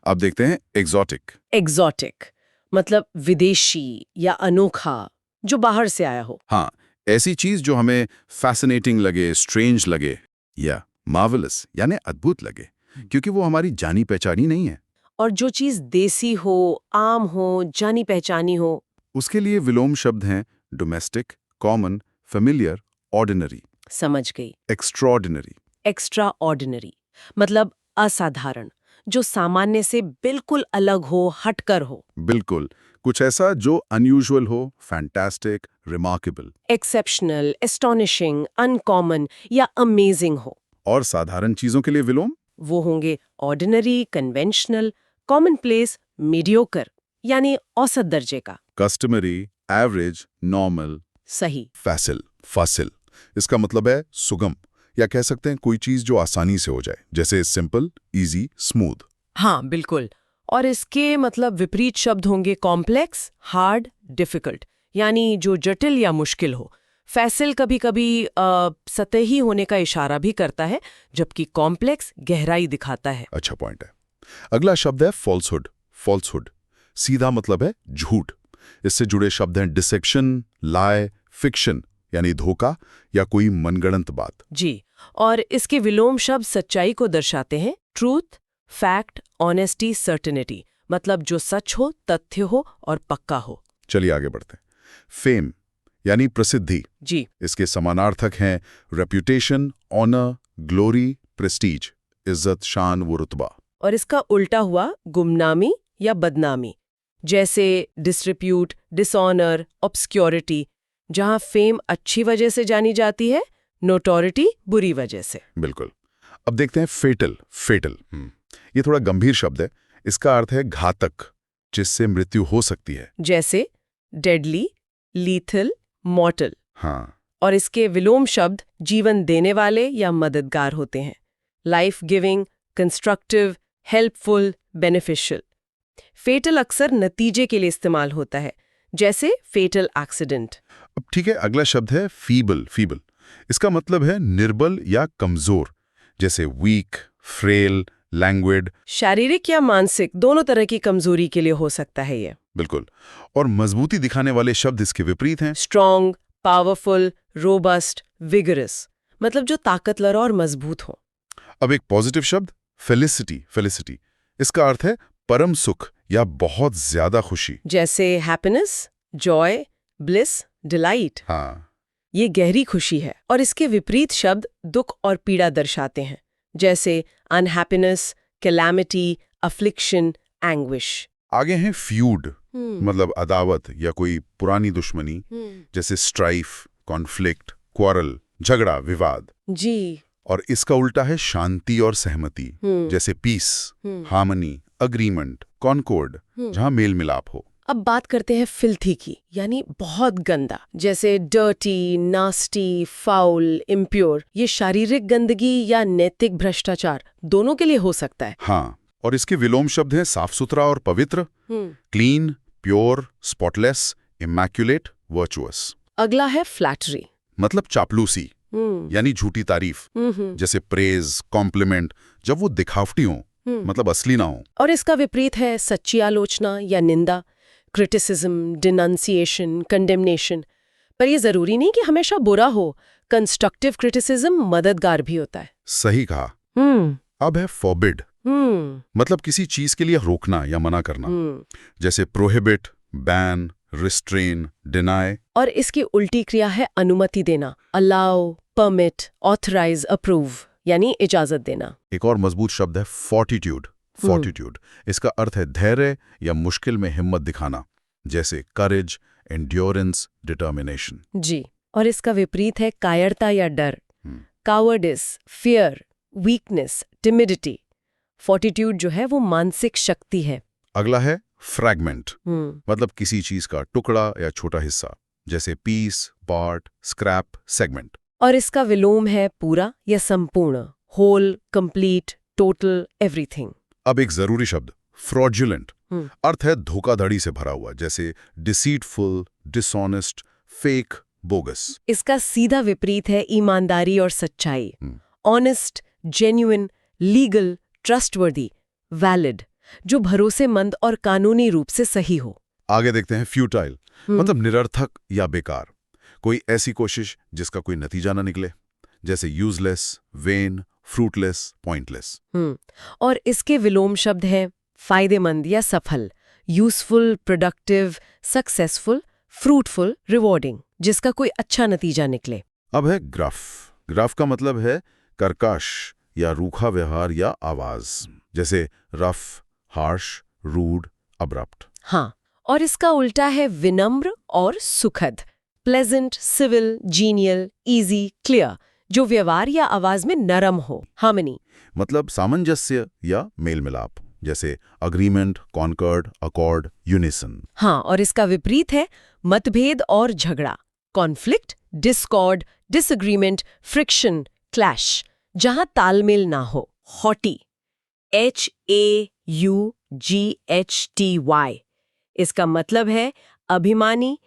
अब देखते हैं एग्जॉटिक। एग्जॉटिक मतलब विदेशी या अनोखा, जो बाहर से आया हो। हाँ, ऐसी चीज जो हमें फैसिनेटिंग लगे, स्ट्रेंज लगे, या मार्वेलस यानी अद्भुत लगे, क्योंकि वो हमारी जानी पहचानी नहीं है। और जो चीज देसी हो, आम हो, जानी पहचानी हो। उसके लिए विलोम शब्द हैं डोमेस्टिक, कॉमन, फेमिलियर, ऑर्डिनरी। समझ गई। एक्स्ट्राऑर्डिनरी। एक्स्ट्रा ऑर्डिनरी मतलब असाधारण, जो सामान्य से बिल्कुल अलग हो, हटकर हो। बिल्कुल, कुछ ऐसा जो अनयूजुअल हो, fantastic, remarkable. Exceptional, astonishing, uncommon या अमेजिंग हो। और साधारण चीजों के लिए विलोम? वो होंगे ऑर्डिनरी, कन्वेंशनल, कॉमनप्लेस, मीडियोकर, यानी औसत दर्जे का। Customary, average, normal. सही। फैसिल, फासिल, इसका मतलब है सुगम, या कह सकते हैं कोई चीज जो आसानी से हो जाए, जैसे सिंपल, इजी, स्मूथ। हाँ, बिल्कुल। और इसके मतलब विपरीत शब्द होंगे कॉम्प्लेक्स, हार्ड, डिफिकल्ट, यानी जो जटिल या मुश्किल हो। फैसिल कभी कभी सतही होने का इशारा भी करता है, जबकि कॉम्प्लेक्स गहराई दिखाता है। अच्छा पॉइंट है। अगला शब्द है फॉल्सहुड। फॉल्सहुड सीधा मतलब है झूठ। इससे जुड़े शब्द हैं डिसेक्शन, लाई, फिक्शन यानी धोखा या कोई मनगढ़ंत बात। जी, और इसके विलोम शब्द सच्चाई को दर्शाते हैं। ट्रूथ, फैक्ट, ऑनेस्टी, सर्टेनिटी, मतलब जो सच हो, तथ्य हो और पक्का हो। चलिए आगे बढ़ते हैं। फेम यानी प्रसिद्धि। जी। इसके समानार्थक हैं रेप्यूटेशन, ऑनर, ग्लोरी, प्रेस्टीज, इज्जत, शान व रुतबा। और इसका उल्टा हुआ गुमनामी या बदनामी, जैसे डिसरिप्यूट, डिसऑनर, ऑब्सक्योरिटी, जहां फेम अच्छी वजह से जानी जाती है, नोटोरिटी बुरी वजह से। बिल्कुल। अब देखते हैं फेटल। फेटल ये थोड़ा गंभीर शब्द है। इसका अर्थ है घातक, जिससे मृत्यु हो सकती है। जैसे डेडली, लीथल, मॉर्टल। हाँ, और इसके विलोम शब्द जीवन देने वाले या मददगार होते हैं। Life giving, constructive, helpful, beneficial. Fatal अक्सर नतीजे के लिए इस्तेमाल होता है, जैसे फेटल एक्सीडेंट। अब ठीक है, अगला शब्द है फीबल। फीबल इसका मतलब है निर्बल या कमजोर, जैसे वीक, फ्रेल, लैंग्वेड। शारीरिक या मानसिक दोनों तरह की कमजोरी के लिए हो सकता है ये। बिल्कुल। और मजबूती दिखाने वाले शब्द इसके विपरीत हैं। स्ट्रॉन्ग, पावरफुल, रोबस्ट, विगरस, मतलब जो ताकतवर और मजबूत हो। अब एक पॉजिटिव शब्द फेलिसिटी। फेलिसिटी इसका अर्थ है परम सुख या बहुत ज्यादा खुशी, जैसे हैप्पीनेस, जॉय, ब्लिस, डिलाइट। हाँ, ये गहरी खुशी है। और इसके विपरीत शब्द दुख और पीड़ा दर्शाते हैं, जैसे अनहैप्पीनेस, कैलामिटी, अफ्लिक्शन, एंग्विश। आगे हैं फ्यूड, मतलब अदावत या कोई पुरानी दुश्मनी, जैसे स्ट्राइफ, कॉन्फ्लिक्ट, क्वारल, झगड़ा, विवाद। जी। और इसका उल्टा है शांति और सहमति, जैसे पीस, हार्मनी, अग्रीमेंट, कॉनकॉर्ड, जहां मेल मिलाप हो। अब बात करते हैं फिल्थी की, यानी बहुत गंदा, जैसे डर्टी, नास्टी, फाउल, इम्प्योर। ये शारीरिक गंदगी या नैतिक भ्रष्टाचार दोनों के लिए हो सकता है। हाँ, और इसके विलोम शब्द हैं साफ सुथरा और पवित्र, clean, pure, spotless, immaculate, virtuous. अगला है फ्लैटरी, मतलब चापलूसी यानी झूठी तारीफ, जैसे प्रेज, कॉम्प्लीमेंट, जब वो दिखावटी हो, मतलब असली ना हो। और इसका विपरीत है सच्ची आलोचना या निंदा, क्रिटिसिज्म, डिनंसिएशन, कंडेमनेशन। पर ये जरूरी नहीं कि हमेशा बुरा हो। कंस्ट्रक्टिव क्रिटिसिज्म मददगार भी होता है। सही कहा। अब है फॉरबिड। मतलब किसी चीज के लिए रोकना या मना करना, जैसे प्रोहिबिट, बैन, रिस्ट्रेन, डिनाई। और इसकी उल्टी क्रिया है अनुमति देना, अलाउ, परमिट, ऑथराइज, अप्रूव, यानी इजाजत देना। एक और मजबूत शब्द है फॉर्टिट्यूड। फॉर्टिट्यूड इसका अर्थ है धैर्य या मुश्किल में हिम्मत दिखाना, जैसे करेज, एंड्योरेंस, डिटर्मिनेशन। जी, और इसका विपरीत है कायरता या डर, कावर्डिस, फियर, वीकनेस, टिमिडिटी। फॉर्टिट्यूड जो है वो मानसिक शक्ति है। अगला है फ्रैगमेंट, मतलब किसी चीज का टुकड़ा या छोटा हिस्सा, जैसे पीस, पार्ट, स्क्रैप, सेगमेंट। और इसका विलोम है पूरा या संपूर्ण, होल, कंप्लीट, टोटल, एवरीथिंग। अब एक जरूरी शब्द फ्रॉडुलेंट, अर्थ है धोखाधड़ी से भरा हुआ, जैसे डिसीटफुल, डिसऑनेस्ट, फेक, बोगस। इसका सीधा विपरीत है ईमानदारी और सच्चाई, honest, genuine, legal, trustworthy, valid, जो भरोसेमंद और कानूनी रूप से सही हो। आगे देखते हैं फ्यूटाइल, मतलब निरर्थक या बेकार, कोई ऐसी कोशिश जिसका कोई नतीजा न निकले, जैसे यूजलेस, वेन, फ्रूटलेस, पॉइंटलेस। और इसके विलोम शब्द हैं फायदेमंद या सफल, useful, productive, successful, fruitful, rewarding, जिसका कोई अच्छा नतीजा निकले। अब है ग्राफ। ग्राफ का मतलब है कर्कश या रूखा व्यवहार या आवाज, जैसे रफ, हार्श, रूड, अब्रप्ट। हाँ, और इसका उल्टा है विनम्र और सुखद, pleasant, civil, genial, easy, clear, जो व्यवहार या आवाज में नरम हो, हार्मनी। मतलब सामंजस्य या मेल मिलाप, जैसे अग्रीमेंट, कॉन्कर्ड, अकॉर्ड, यूनिसन। हाँ, और इसका विपरीत है मतभेद और झगड़ा, conflict, Discord, disagreement, friction, clash, जहां तालमेल ना हो, हॉटी, HAUGHTY। इसका मतलब है अभिमानी,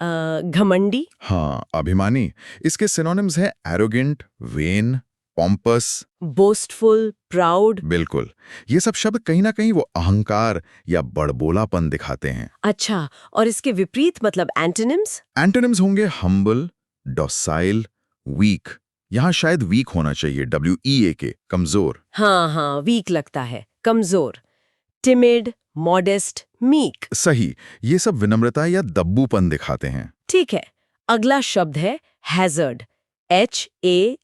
घमंडी। हाँ, अभिमानी। इसके सिनोनिम्स हैं arrogant, when, pompous, boastful, proud. बिल्कुल। ये सब शब्द कहीं ना कहीं वो अहंकार या बड़बोलापन दिखाते हैं। अच्छा, और इसके विपरीत मतलब एंटोनिम्स? एंटोनिम्स होंगे हम्बल, डॉसाइल, वीक। यहाँ शायद वीक होना चाहिए, WEAK, कमजोर। हाँ, वीक लगता है, कमजोर। Timid, modest, meek. सही, ये सब विनम्रता या दब्बूपन दिखाते हैं। ठीक है, अगला शब्द है हैजर्ड, HAZARD,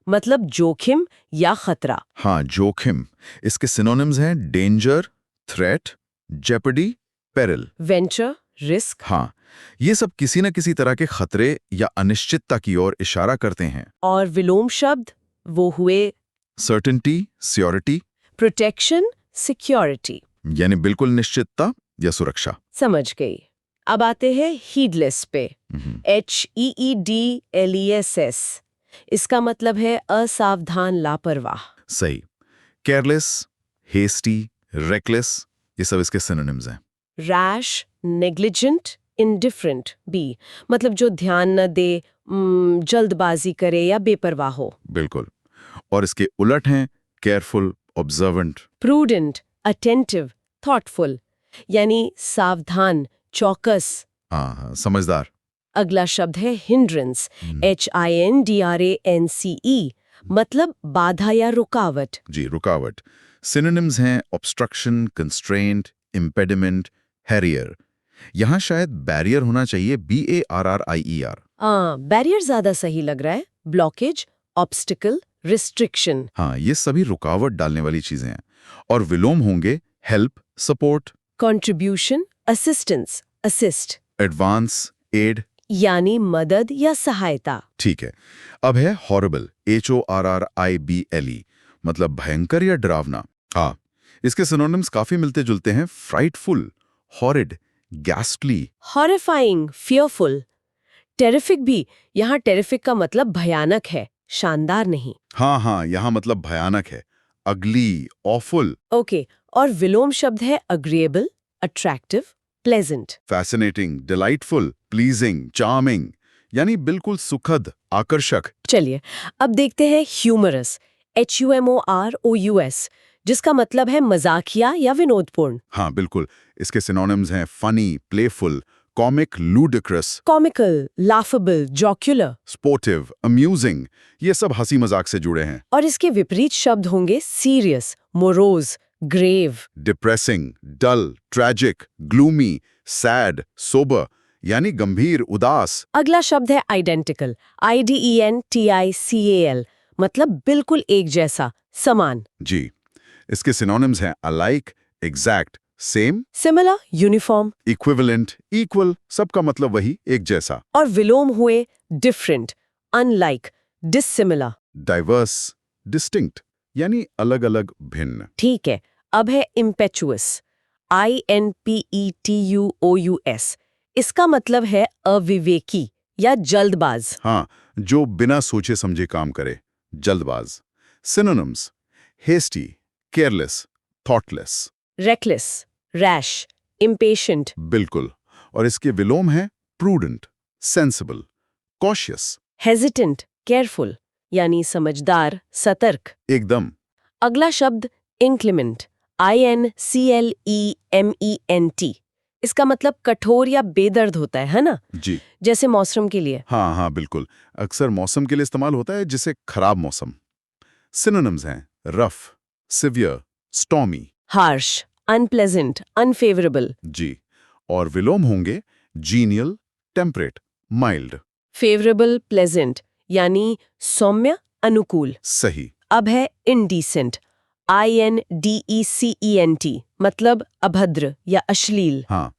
मतलब जोखिम या खतरा। हाँ, जोखिम। इसके सिनोनिम्स हैं danger, threat, jeopardy, peril. Venture, risk. हाँ, ये सब किसी न किसी तरह के खतरे या अनिश्चितता की ओर इशारा करते हैं। और विलोम शब्द वो हुए सर्टेनिटी, श्योरिटी, प्रोटेक्शन, सिक्योरिटी। यानी बिल्कुल निश्चितता या सुरक्षा। समझ गई। अब आते हैं हीडलेस पे, HEEDLESS। इसका मतलब है असावधान, लापरवाह। सही। केयरलेस, हेस्टी, रेकलेस, ये सब इसके सिनोनिम्स हैं। रैश, नेग्लिजेंट, इंडिफरेंट भी, मतलब जो ध्यान न दे, जल्दबाजी करे या बेपरवाह हो। बिल्कुल। और इसके उलट हैं careful, observant, prudent, attentive, thoughtful, यानी सावधान, चौकस। हाँ, समझदार। अगला शब्द है हिंड्रेंस, HINDRANCE, मतलब बाधा या रुकावट। जी, रुकावट। सिनोनिम्स हैं ऑब्स्ट्रक्शन, कंस्ट्रेंट, इम्पेडिमेंट, हैरियर। यहाँ शायद बैरियर होना चाहिए, BARRIER। बैरियर ज्यादा सही लग रहा है। Blockage, obstacle, restriction. हाँ, ये सभी रुकावट डालने वाली चीजें हैं। और विलोम होंगे help, support, contribution, assistance, assist, advance, aid, यानी मदद या सहायता। ठीक है। अब है हॉरिबल, HORRIBLE, मतलब भयंकर या डरावना। हाँ, इसके सिनोनिम्स काफी मिलते जुलते हैं, frightful, horrid, ghastly, horrifying, fearful, terrific भी। यहाँ टेरिफिक का मतलब भयानक है, शानदार नहीं। हाँ, यहाँ मतलब भयानक है, अगली, ऑफुल। ओके, और विलोम शब्द है agreeable, attractive, pleasant. Fascinating, delightful, pleasing, charming, यानी बिल्कुल सुखद, आकर्षक। चलिए, अब देखते हैं ह्यूमरस, HUMOROUS, जिसका मतलब है मजाकिया या विनोदपूर्ण। हाँ, बिल्कुल। इसके सिनोनिम्स हैं funny, playful, comic, ludicrous, comical, laughable, jocular. Sportive, amusing, ये सब हंसी मजाक से जुड़े हैं। और इसके विपरीत शब्द होंगे सीरियस, मोरोज, ग्रेव। डिप्रेसिंग, डल, ट्रैजिक, ग्लूमी, सैड, सोबर, यानी गंभीर, उदास। अगला शब्द है आइडेंटिकल, IDENTICAL, मतलब बिल्कुल एक जैसा, समान। जी, इसके सिनोनिम्स हैं alike, exact, same, similar, uniform. Equivalent, equal, सबका मतलब वही, एक जैसा। और विलोम हुए different, unlike, dissimilar. Diverse, distinct, यानी अलग अलग, भिन्न। ठीक है, अब है इम्पेचुअस, INPETUOUS। इसका मतलब है अविवेकी या जल्दबाज। हाँ, जो बिना सोचे समझे काम करे, जल्दबाज। Synonyms: hasty, careless, thoughtless. Reckless, rash, impatient. बिल्कुल। और इसके विलोम हैं prudent, sensible, cautious. Hesitant, careful, यानी समझदार, सतर्क। एकदम। अगला शब्द इंक्लीमेंट, INCLEMENT। इसका मतलब कठोर या बेदर्द होता है ना? जी, जैसे मौसम के लिए। हाँ हाँ बिल्कुल। अक्सर मौसम के लिए इस्तेमाल होता है, जिसे खराब मौसम। सिनोनिम्स हैं rough, severe, stormy. Harsh, unpleasant, unfavourable. जी। और विलोम होंगे genial, temperate, mild. Favourable, pleasant, यानी सौम्य, अनुकूल। सही। अब है इंडीसेंट, INDECENT, मतलब अभद्र या अश्लील। हाँ,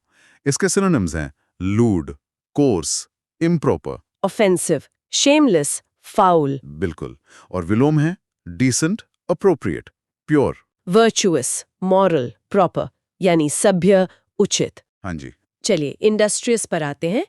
इसके सिनोनिम्स हैं lewd, coarse, improper. Offensive, shameless, foul. बिल्कुल। और विलोम है decent, appropriate, pure. Virtuous, moral, proper, यानी सभ्य, उचित। हाँ जी। चलिए इंडस्ट्रियस पर आते हैं,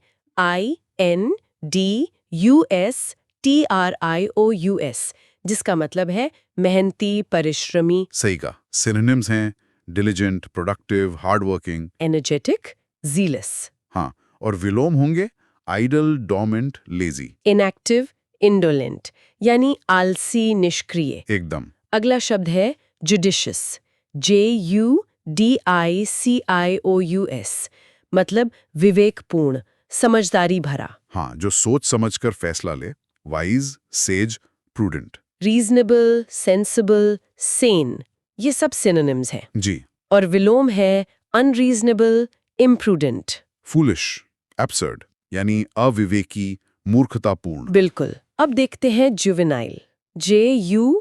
INDUSTRIOUS, जिसका मतलब है मेहनती, परिश्रमी। सही का। सिनोनिम्स हैं diligent, productive, hardworking. Energetic, jealous. हाँ, और विलोम होंगे idle, dormant, lazy. Inactive, indolent, यानी आलसी, निष्क्रिय। एकदम। अगला शब्द है जुडिशियस, JUDICIOUS, मतलब विवेकपूर्ण, समझदारी भरा। हाँ, जो सोच समझकर फैसला ले, wise, says, prudent. Reasonable, sensible, Sen, ये सब सिनोनिम्स हैं। जी। और विलोम है अनरीजनेबल, इम्प्रूडेंट। फूलिश, एब्सर्ड, यानी अविवेकी, मूर्खतापूर्ण। बिल्कुल। अब देखते हैं जुवेनाइल, JUVENILE।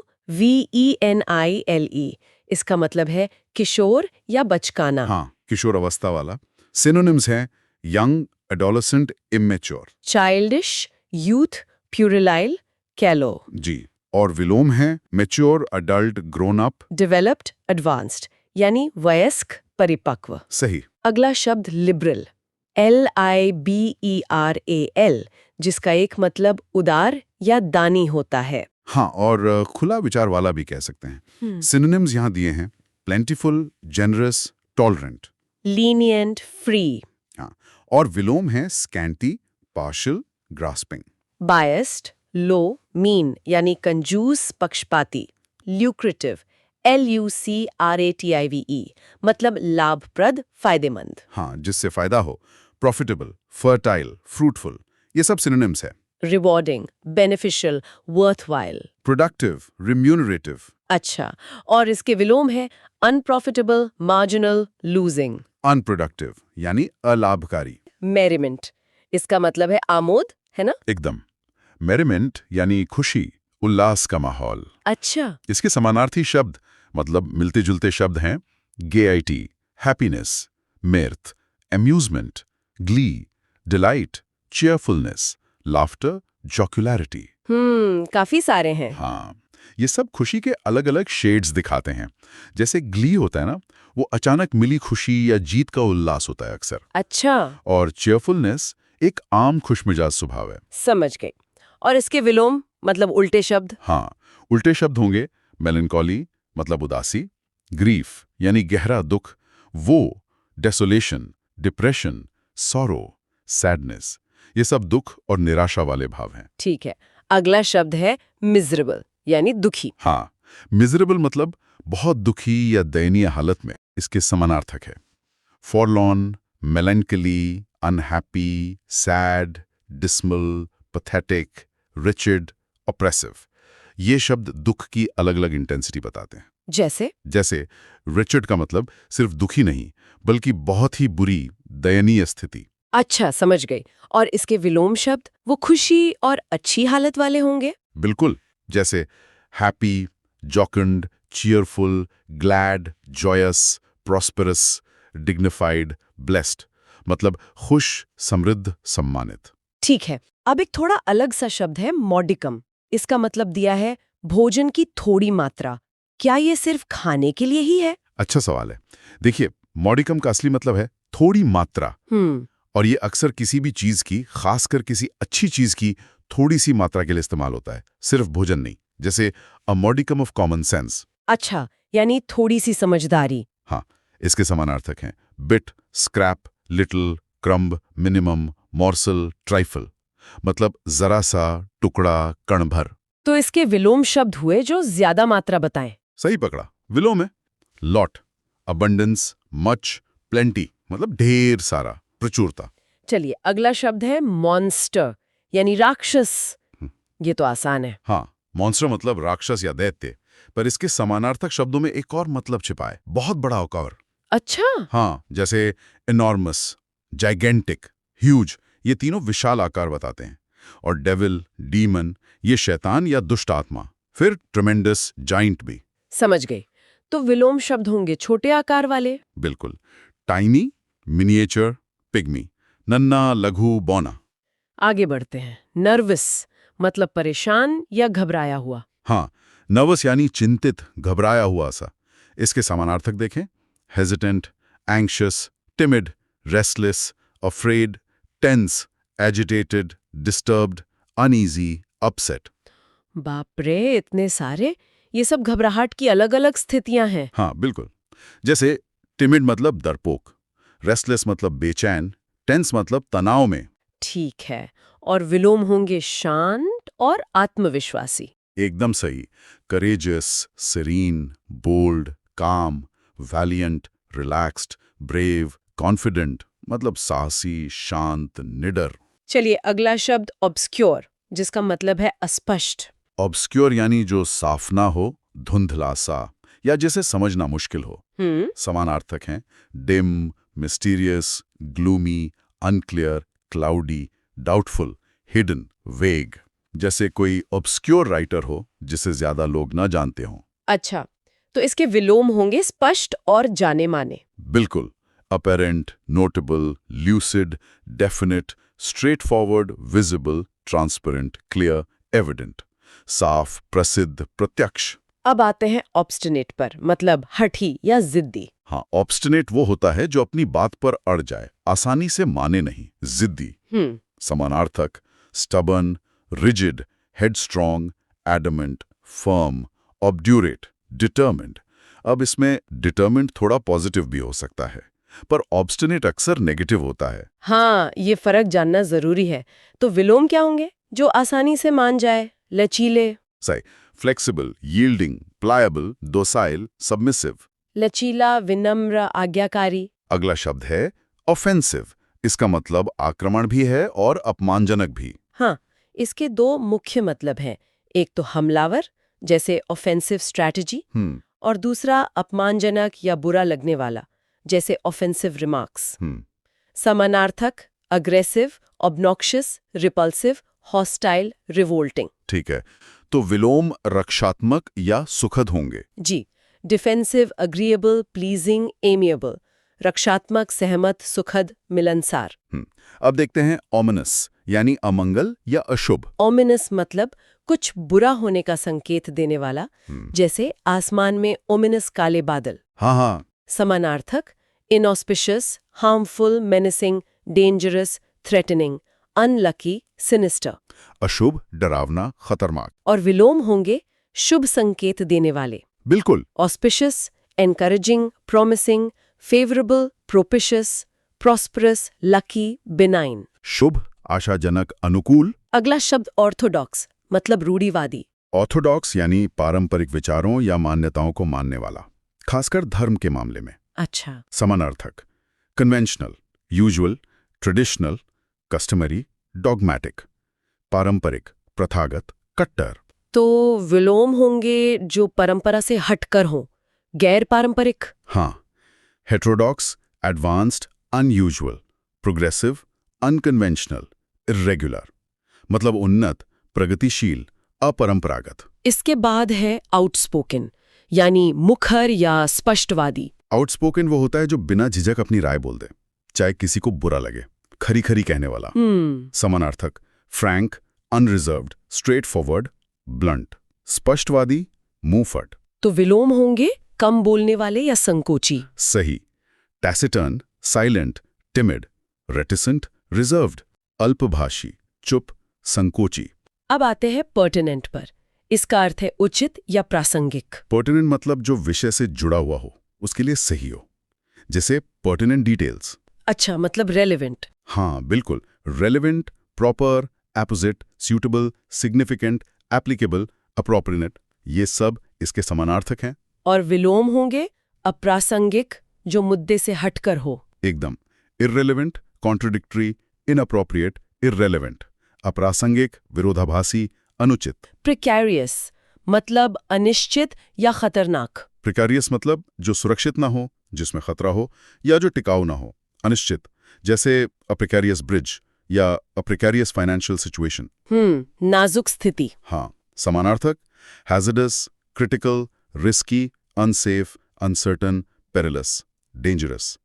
इसका मतलब है किशोर या बचकाना। हाँ, किशोर अवस्था वाला। सिनोनिम्स हैं young, adolescent, immature. Childish, youth, puerile, callow. जी। और विलोम है mature, adult, grown up. Developed, advanced, यानी वयस्क, परिपक्व। सही। अगला शब्द लिबरल, LIBERAL, जिसका एक मतलब उदार या दानी होता है। हाँ, और खुला विचार वाला भी कह सकते हैं। सिनोनिम्स यहाँ दिए हैं plentiful, generous, tolerant. Lenient, free. हाँ, और विलोम है स्कैंटी, पार्शियल, ग्रास्पिंग। बायस्ड, लो, मीन, यानी कंजूस, पक्षपाती। ल्यूक्रेटिव, LUCRATIVE, मतलब लाभप्रद, फायदेमंद। हाँ, जिससे फायदा हो। प्रॉफिटेबल, फर्टाइल, फ्रूटफुल, ये सब सिनोनिम्स है। Rewarding, beneficial, worthwhile. Productive, remunerative. अच्छा, और इसके विलोम है अनप्रॉफिटेबल, मार्जिनल, लूजिंग। अनप्रोडक्टिव, यानी अलाभकारी। मेरिमेंट, इसका मतलब है आमोद, है ना? एकदम। मेरिमेंट यानी खुशी, उल्लास का माहौल। अच्छा। इसके समानार्थी शब्द, मतलब मिलते जुलते शब्द हैं gaiety, happiness, mirth, amusement, glee, delight, cheerfulness, laughter, jocularity. काफी सारे हैं। हाँ, ये सब खुशी के अलग अलग शेड्स दिखाते हैं। जैसे ग्ली होता है ना, वो अचानक मिली खुशी या जीत का उल्लास होता है अक्सर। अच्छा, और चीयरफुलनेस एक आम खुशमिजाज स्वभाव है। समझ गई। और इसके विलोम, मतलब उल्टे शब्द? हाँ, उल्टे शब्द होंगे मेलनकॉली, मतलब उदासी, ग्रीफ यानी गहरा दुख, वो, डेसोलेशन, डिप्रेशन, सॉरो, सैडनेस, ये सब दुख और निराशा वाले भाव हैं। ठीक है। अगला शब्द है मिजरेबल, यानी दुखी। हाँ, मिजरेबल मतलब बहुत दुखी या दयनीय हालत में। इसके समानार्थक है forlorn, melancholy, unhappy, sad, dismal, pathetic, wretched, oppressive. ये शब्द दुख की अलग-अलग इंटेंसिटी बताते हैं। जैसे रिचिड का मतलब सिर्फ दुखी नहीं, बल्कि बहुत ही बुरी, दयनीय स्थिति। अच्छा, समझ गई। और इसके विलोम शब्द वो खुशी और अच्छी हालत वाले होंगे? बिल्कुल, जैसे happy, jocund, cheerful, glad, joyous, prosperous, dignified, blessed, मतलब खुश, समृद्ध, सम्मानित। ठीक है। अब एक थोड़ा अलग सा शब्द है मॉडिकम। इसका मतलब दिया है भोजन की थोड़ी मात्रा। क्या ये सिर्फ खाने के लिए ही है? अच्छा सवाल है। देखिए, मॉडिकम का असली मतलब है थोड़ी मात्रा, और ये अक्सर किसी भी चीज की, खासकर किसी अच्छी चीज की थोड़ी सी मात्रा के लिए इस्तेमाल होता है, सिर्फ भोजन नहीं। जैसे अ मॉडिकम ऑफ कॉमन सेंस। अच्छा, यानी थोड़ी सी समझदारी। हाँ, इसके समानार्थक हैं bit, scrap, little, crumb, minimum, morsel, trifle, मतलब जरा सा, टुकड़ा, कण भर। तो इसके विलोम शब्द हुए जो ज्यादा मात्रा बताएं। सही पकड़ा। विलोम है लॉट, अबंडेंस, मच, प्लेंटी, मतलब ढेर सारा, प्रचुरता। चलिए, अगला शब्द है मॉन्स्टर, यानी राक्षस। ये तो आसान है। हाँ, मॉन्स्टर मतलब राक्षस या दैत्य, पर इसके समानार्थक शब्दों में एक और मतलब छिपा है, बहुत बड़ा आकार। अच्छा, हाँ, जैसे इनॉर्मस, जाइगेंटिक, ह्यूज, ये तीनों विशाल आकार बताते हैं। और डेविल, डीमन, ये शैतान या दुष्ट आत्मा। फिर ट्रेमेंडस, जाइंट भी। समझ गई। तो विलोम शब्द होंगे छोटे आकार वाले। बिल्कुल। टाइनी, मिनिएचर, पिग्मी, नन्ना, लघु, बौना। आगे बढ़ते हैं। नर्वस मतलब परेशान या घबराया हुआ। हाँ, नर्वस यानी चिंतित, घबराया हुआ सा। इसके समानार्थक देखें, hesitant, anxious, timid, restless, afraid, tense, agitated, disturbed, uneasy, upset. बाप रे, इतने सारे! ये सब घबराहट की अलग-अलग स्थितियां हैं। हाँ, बिल्कुल। जैसे टिमिड मतलब डरपोक, रेस्टलेस मतलब बेचैन, टेंस मतलब तनाव में। ठीक है। और विलोम होंगे शांत और आत्मविश्वासी। एकदम सही। करेजियस, सीरीन, बोल्ड, काम, वैलियंट, रिलैक्स्ड, ब्रेव, कॉन्फिडेंट, मतलब साहसी, शांत, निडर। चलिए, अगला शब्द ऑब्स्क्योर, जिसका मतलब है अस्पष्ट। ऑब्स्क्योर यानी जो साफ ना हो, धुंधला सा, या जिसे समझना मुश्किल हो। समानार्थक हैं dim, mysterious, gloomy, unclear, cloudy, doubtful, hidden, वेग। जैसे कोई ऑब्स्क्योर राइटर हो जिसे ज्यादा लोग ना जानते हों। अच्छा, तो इसके विलोम होंगे स्पष्ट और जाने माने। बिल्कुल। Apparent, notable, lucid, definite, straight forward, visible, transparent, clear, evident. साफ, प्रसिद्ध, प्रत्यक्ष। अब आते हैं ऑब्स्टिनेट पर, मतलब हठी या जिद्दी। हाँ, ऑब्स्टिनेट वो होता है जो अपनी बात पर अड़ जाए, आसानी से माने नहीं, जिद्दी। समानार्थक stubborn, rigid, headstrong, adamant, firm, obdurate, determined. अब इसमें डिटर्मिन्ड थोड़ा पॉजिटिव भी हो सकता है, पर ऑब्स्टिनेट अक्सर नेगेटिव होता है। हाँ, ये फर्क जानना जरूरी है। तो विलोम क्या होंगे? जो आसानी से मान जाए, लचीले। सही। Flexible, yielding, pliable, docile, submissive. लचीला, विनम्र, आज्ञाकारी। अगला शब्द है ऑफेंसिव। इसका मतलब आक्रमण भी है और अपमानजनक भी। हाँ, इसके दो मुख्य मतलब हैं। एक तो हमलावर, जैसे ऑफेंसिव स्ट्रैटेजी, और दूसरा अपमानजनक या बुरा लगने वाला, जैसे ऑफेंसिव रिमार्क्स। समानार्थक aggressive, obnoxious, repulsive, hostile, revolting. ठीक है, तो विलोम रक्षात्मक या सुखद होंगे। जी, डिफेंसिव, अग्रीएबल, प्लीजिंग, एमिएबल। रक्षात्मक, सहमत, सुखद, मिलनसार। अब देखते हैं ओमिनस, यानी अमंगल या अशुभ। ओमिनस मतलब कुछ बुरा होने का संकेत देने वाला, जैसे आसमान में ओमिनस काले बादल। हाँ। समानार्थक inauspicious, harmful, menacing, dangerous, threatening, unlucky, sinister. अशुभ, डरावना, खतरनाक। और विलोम होंगे शुभ संकेत देने वाले। बिल्कुल। Auspicious, encouraging, promising, favourable, propitious, prosperous, lucky, benign. शुभ, आशाजनक, अनुकूल। अगला शब्द ऑर्थोडॉक्स, मतलब रूढ़िवादी। ऑर्थोडॉक्स यानी पारंपरिक विचारों या मान्यताओं को मानने वाला, खासकर धर्म के मामले में। अच्छा। समानार्थक कन्वेंशनल, यूजुअल, ट्रेडिशनल, कस्टमरी, डॉगमैटिक, पारंपरिक, प्रथागत, कट्टर। तो विलोम होंगे जो परंपरा से हटकर हों, गैर पारंपरिक। हाँ, heterodox, advanced, unusual, progressive, unconventional, irregular, मतलब उन्नत, प्रगतिशील, अपरंपरागत। इसके बाद है आउटस्पोकन, यानी मुखर या स्पष्टवादी। आउटस्पोकन वो होता है जो बिना झिझक अपनी राय बोल दे, चाहे किसी को बुरा लगे, खरी खरी कहने वाला। समानार्थक, frank, unreserved, straightforward, blunt. स्पष्टवादी, मुंहफट। तो विलोम होंगे कम बोलने वाले या संकोची। सही। Taciturn, silent, timid, reticent, reserved, अल्पभाषी, चुप, संकोची। अब आते हैं पर्टिनेंट पर। इसका अर्थ है उचित या प्रासंगिक। पर्टिनेंट मतलब जो विषय से जुड़ा हुआ हो, उसके लिए सही हो, जैसे पर्टिनेंट डिटेल्स। अच्छा, मतलब रेलेवेंट। हाँ बिल्कुल, relevant, proper, apposite, suitable, significant, applicable, appropriate, ये सब इसके समानार्थक हैं। और विलोम होंगे अप्रासंगिक, जो मुद्दे से हटकर हो। एकदम। Irrelevant, contradictory, inappropriate, irrelevant. अप्रासंगिक, विरोधाभासी, अनुचित। प्रिकैरियस मतलब अनिश्चित या खतरनाक। प्रिकारियस मतलब जो सुरक्षित ना हो, जिसमें खतरा हो, या जो टिकाऊ ना हो, अनिश्चित, जैसे अ प्रिकैरियस ब्रिज या अ प्रिकैरियस फाइनेंशियल सिचुएशन। नाजुक स्थिति। हाँ, समानार्थक, hazardous, critical, risky, unsafe, uncertain, perilous, dangerous.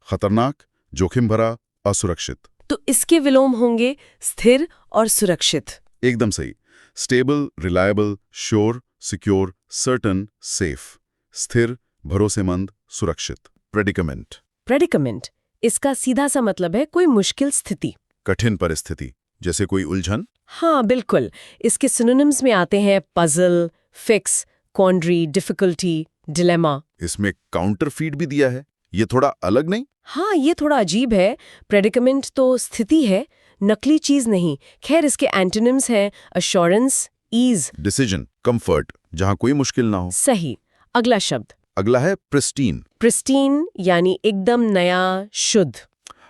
खतरनाक, जोखिम भरा, असुरक्षित। तो इसके विलोम होंगे स्थिर और सुरक्षित। एकदम सही। Stable, reliable, sure, secure, certain, safe. स्थिर, भरोसेमंद, सुरक्षित। प्रेडिकमेंट। प्रेडिकमेंट, इसका सीधा सा मतलब है कोई मुश्किल स्थिति। कठिन परिस्थिति, जैसे कोई उलझन। हाँ बिल्कुल, इसके सिनोनिम्स में आते हैं पजल, फिक्स, क्वांड्री, डिफिकल्टी, डिलेमा। इसमें काउंटर फीड भी दिया है, ये थोड़ा अलग नहीं? हाँ, ये थोड़ा अजीब है। प्रेडिकमेंट तो स्थिति है, नकली चीज नहीं। खैर, इसके एंटोनिम्स हैं अश्योरेंस, ईज। डिसीजन, कंफर्ट, जहां कोई मुश्किल ना हो। सही। अगला शब्द अगला है प्रिस्टीन। प्रिस्टीन, यानी एकदम नया, शुद्ध।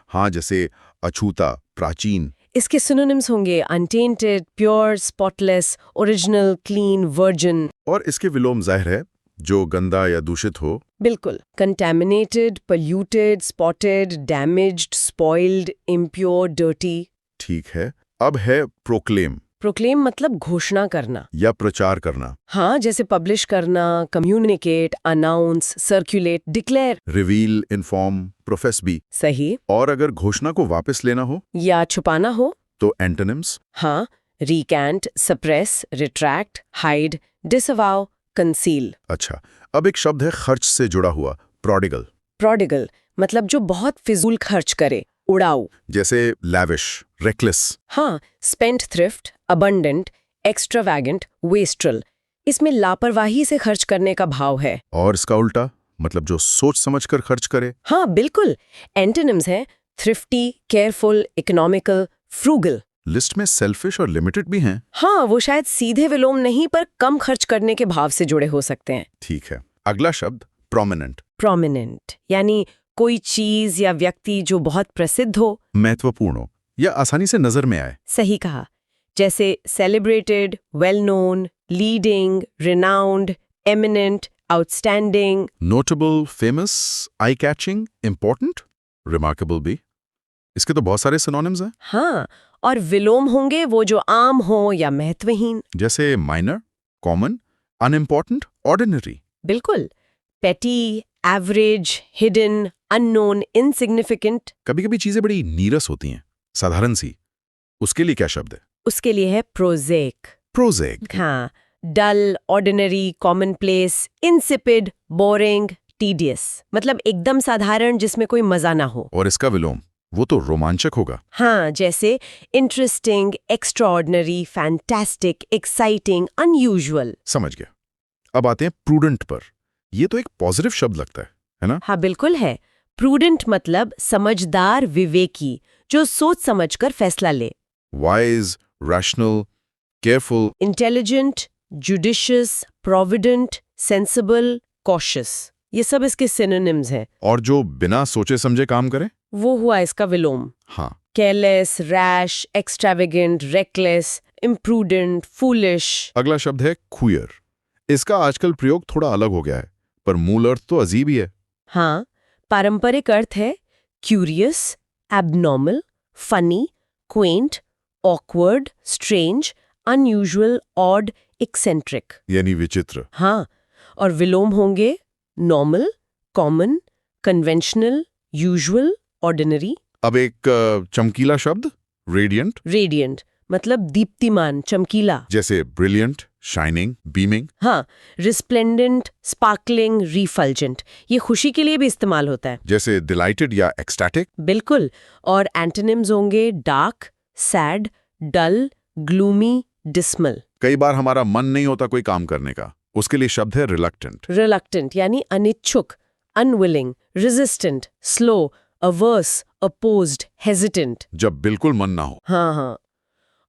हाँ, जैसे अछूता, प्राचीन। इसके सिनोनिम्स होंगे unattended, pure, spotless, original, clean, virgin. और इसके विलोम जाहिर है जो गंदा या दूषित हो। बिल्कुल। Contaminated, polluted, spotted, damaged, spoiled, impure, dirty. ठीक है। अब है प्रोक्लेम प्रोक्लेम मतलब घोषणा करना या प्रचार करना। हाँ, जैसे पब्लिश करना, communicate, announce, circulate, declare. Reveal, inform, profess भी। सही। और अगर घोषणा को वापस लेना हो या छुपाना हो तो एंटोनिम्स। हाँ, रिकैंट, सप्रेस, रिट्रैक्ट, हाइड, डिसअवाउ, कंसील। अच्छा, अब एक शब्द है खर्च से जुड़ा हुआ, प्रोडिगल। प्रोडिगल मतलब जो बहुत फिजूल खर्च करे, उड़ाऊ। जैसे लैविश, रेकलेस। हाँ, स्पेंट थ्रिफ्ट, अबंडेंट, एक्स्ट्रावैगेंट, वेस्ट्रल। इसमें लापरवाही से खर्च करने का भाव है। और इसका उल्टा मतलब जो सोच समझकर खर्च करे। हाँ बिल्कुल। एंटोनिम्स हैं thrifty, careful, economical, frugal. List में सेल्फिश और लिमिटेड भी हैं। हाँ, वो शायद सीधे विलोम नहीं पर कम खर्च करने के भाव से जुड़े हो सकते हैं। ठीक है। अगला शब्द प्रोमिनेंट। प्रोमिनेंट यानी कोई चीज या व्यक्ति जो बहुत प्रसिद्ध हो, महत्वपूर्ण हो या आसानी से नजर में आए। सही कहा। जैसे celebrated, well known, leading, renowned, eminent, outstanding. Notable, famous, eye catching, important, remarkable भी। इसके तो बहुत सारे सिनोनिम्स हैं। हाँ, और विलोम होंगे वो जो आम हो या महत्वहीन। जैसे माइनर, कॉमन, अनइम्पॉर्टेंट, ऑर्डिनरी। बिल्कुल। पेटी, एवरेज, हिडन, अननोन, इनसिग्निफिकेंट। कभी कभी चीजें बड़ी नीरस होती हैं, साधारण सी। उसके लिए क्या शब्द है? उसके लिए है प्रोजेक। प्रोजेक। हाँ, डल, ऑर्डिनरी, कॉमनप्लेस, इंसिपिड, बोरिंग, टीडियस। मतलब एकदम साधारण, जिसमें कोई मजा ना हो। और इसका विलोम वो तो रोमांचक होगा। हाँ, जैसे interesting, extraordinary, fantastic, exciting, unusual. समझ गया। अब आते हैं प्रूडेंट पर। ये तो एक पॉजिटिव शब्द लगता है ना? हाँ बिल्कुल है। प्रूडेंट मतलब समझदार, विवेकी, जो सोच समझकर फैसला ले। Wise, rational, careful. Intelligent, judicious, provident, sensible, cautious. ये सब इसके सिनोनिम्स हैं। और जो बिना सोचे समझे काम करे। वो हुआ इसका विलोम। हाँ, careless, rash, extravagant, reckless, imprudent, foolish. अगला शब्द है क्वियर। इसका आजकल प्रयोग थोड़ा अलग हो गया है, पर मूल अर्थ तो अजीब ही है। हाँ, पारंपरिक अर्थ है curious, abnormal, funny, Quint, awkward, strange, unusual, odd, eccentric. यानी विचित्र। हाँ, और विलोम होंगे normal, common, conventional, usual, ordinary. अब एक चमकीला शब्द रेडियंट, रेडियंट मतलब दीप्तिमान, चमकीला। जैसे ब्रिलियंट, शाइनिंग, बीमिंग। हाँ, रिस्प्लेंडेंट, स्पार्कलिंग, रिफल्जेंट, ये खुशी के लिए भी इस्तेमाल होता है। जैसे डिलाइटेड या एक्सटैटिक। बिल्कुल। और एंटोनिम्स होंगे डार्क, सैड, डल, ग्लूमी, डिस्मल। कई बार हमारा मन नहीं होता कोई काम करने का, उसके लिए शब्द है रिलक्टेंट। रिलक्टेंट यानी अनिच्छुक, unwilling, resistant, slow, averse, opposed, hesitant. जब बिल्कुल मन ना हो। हाँ हाँ।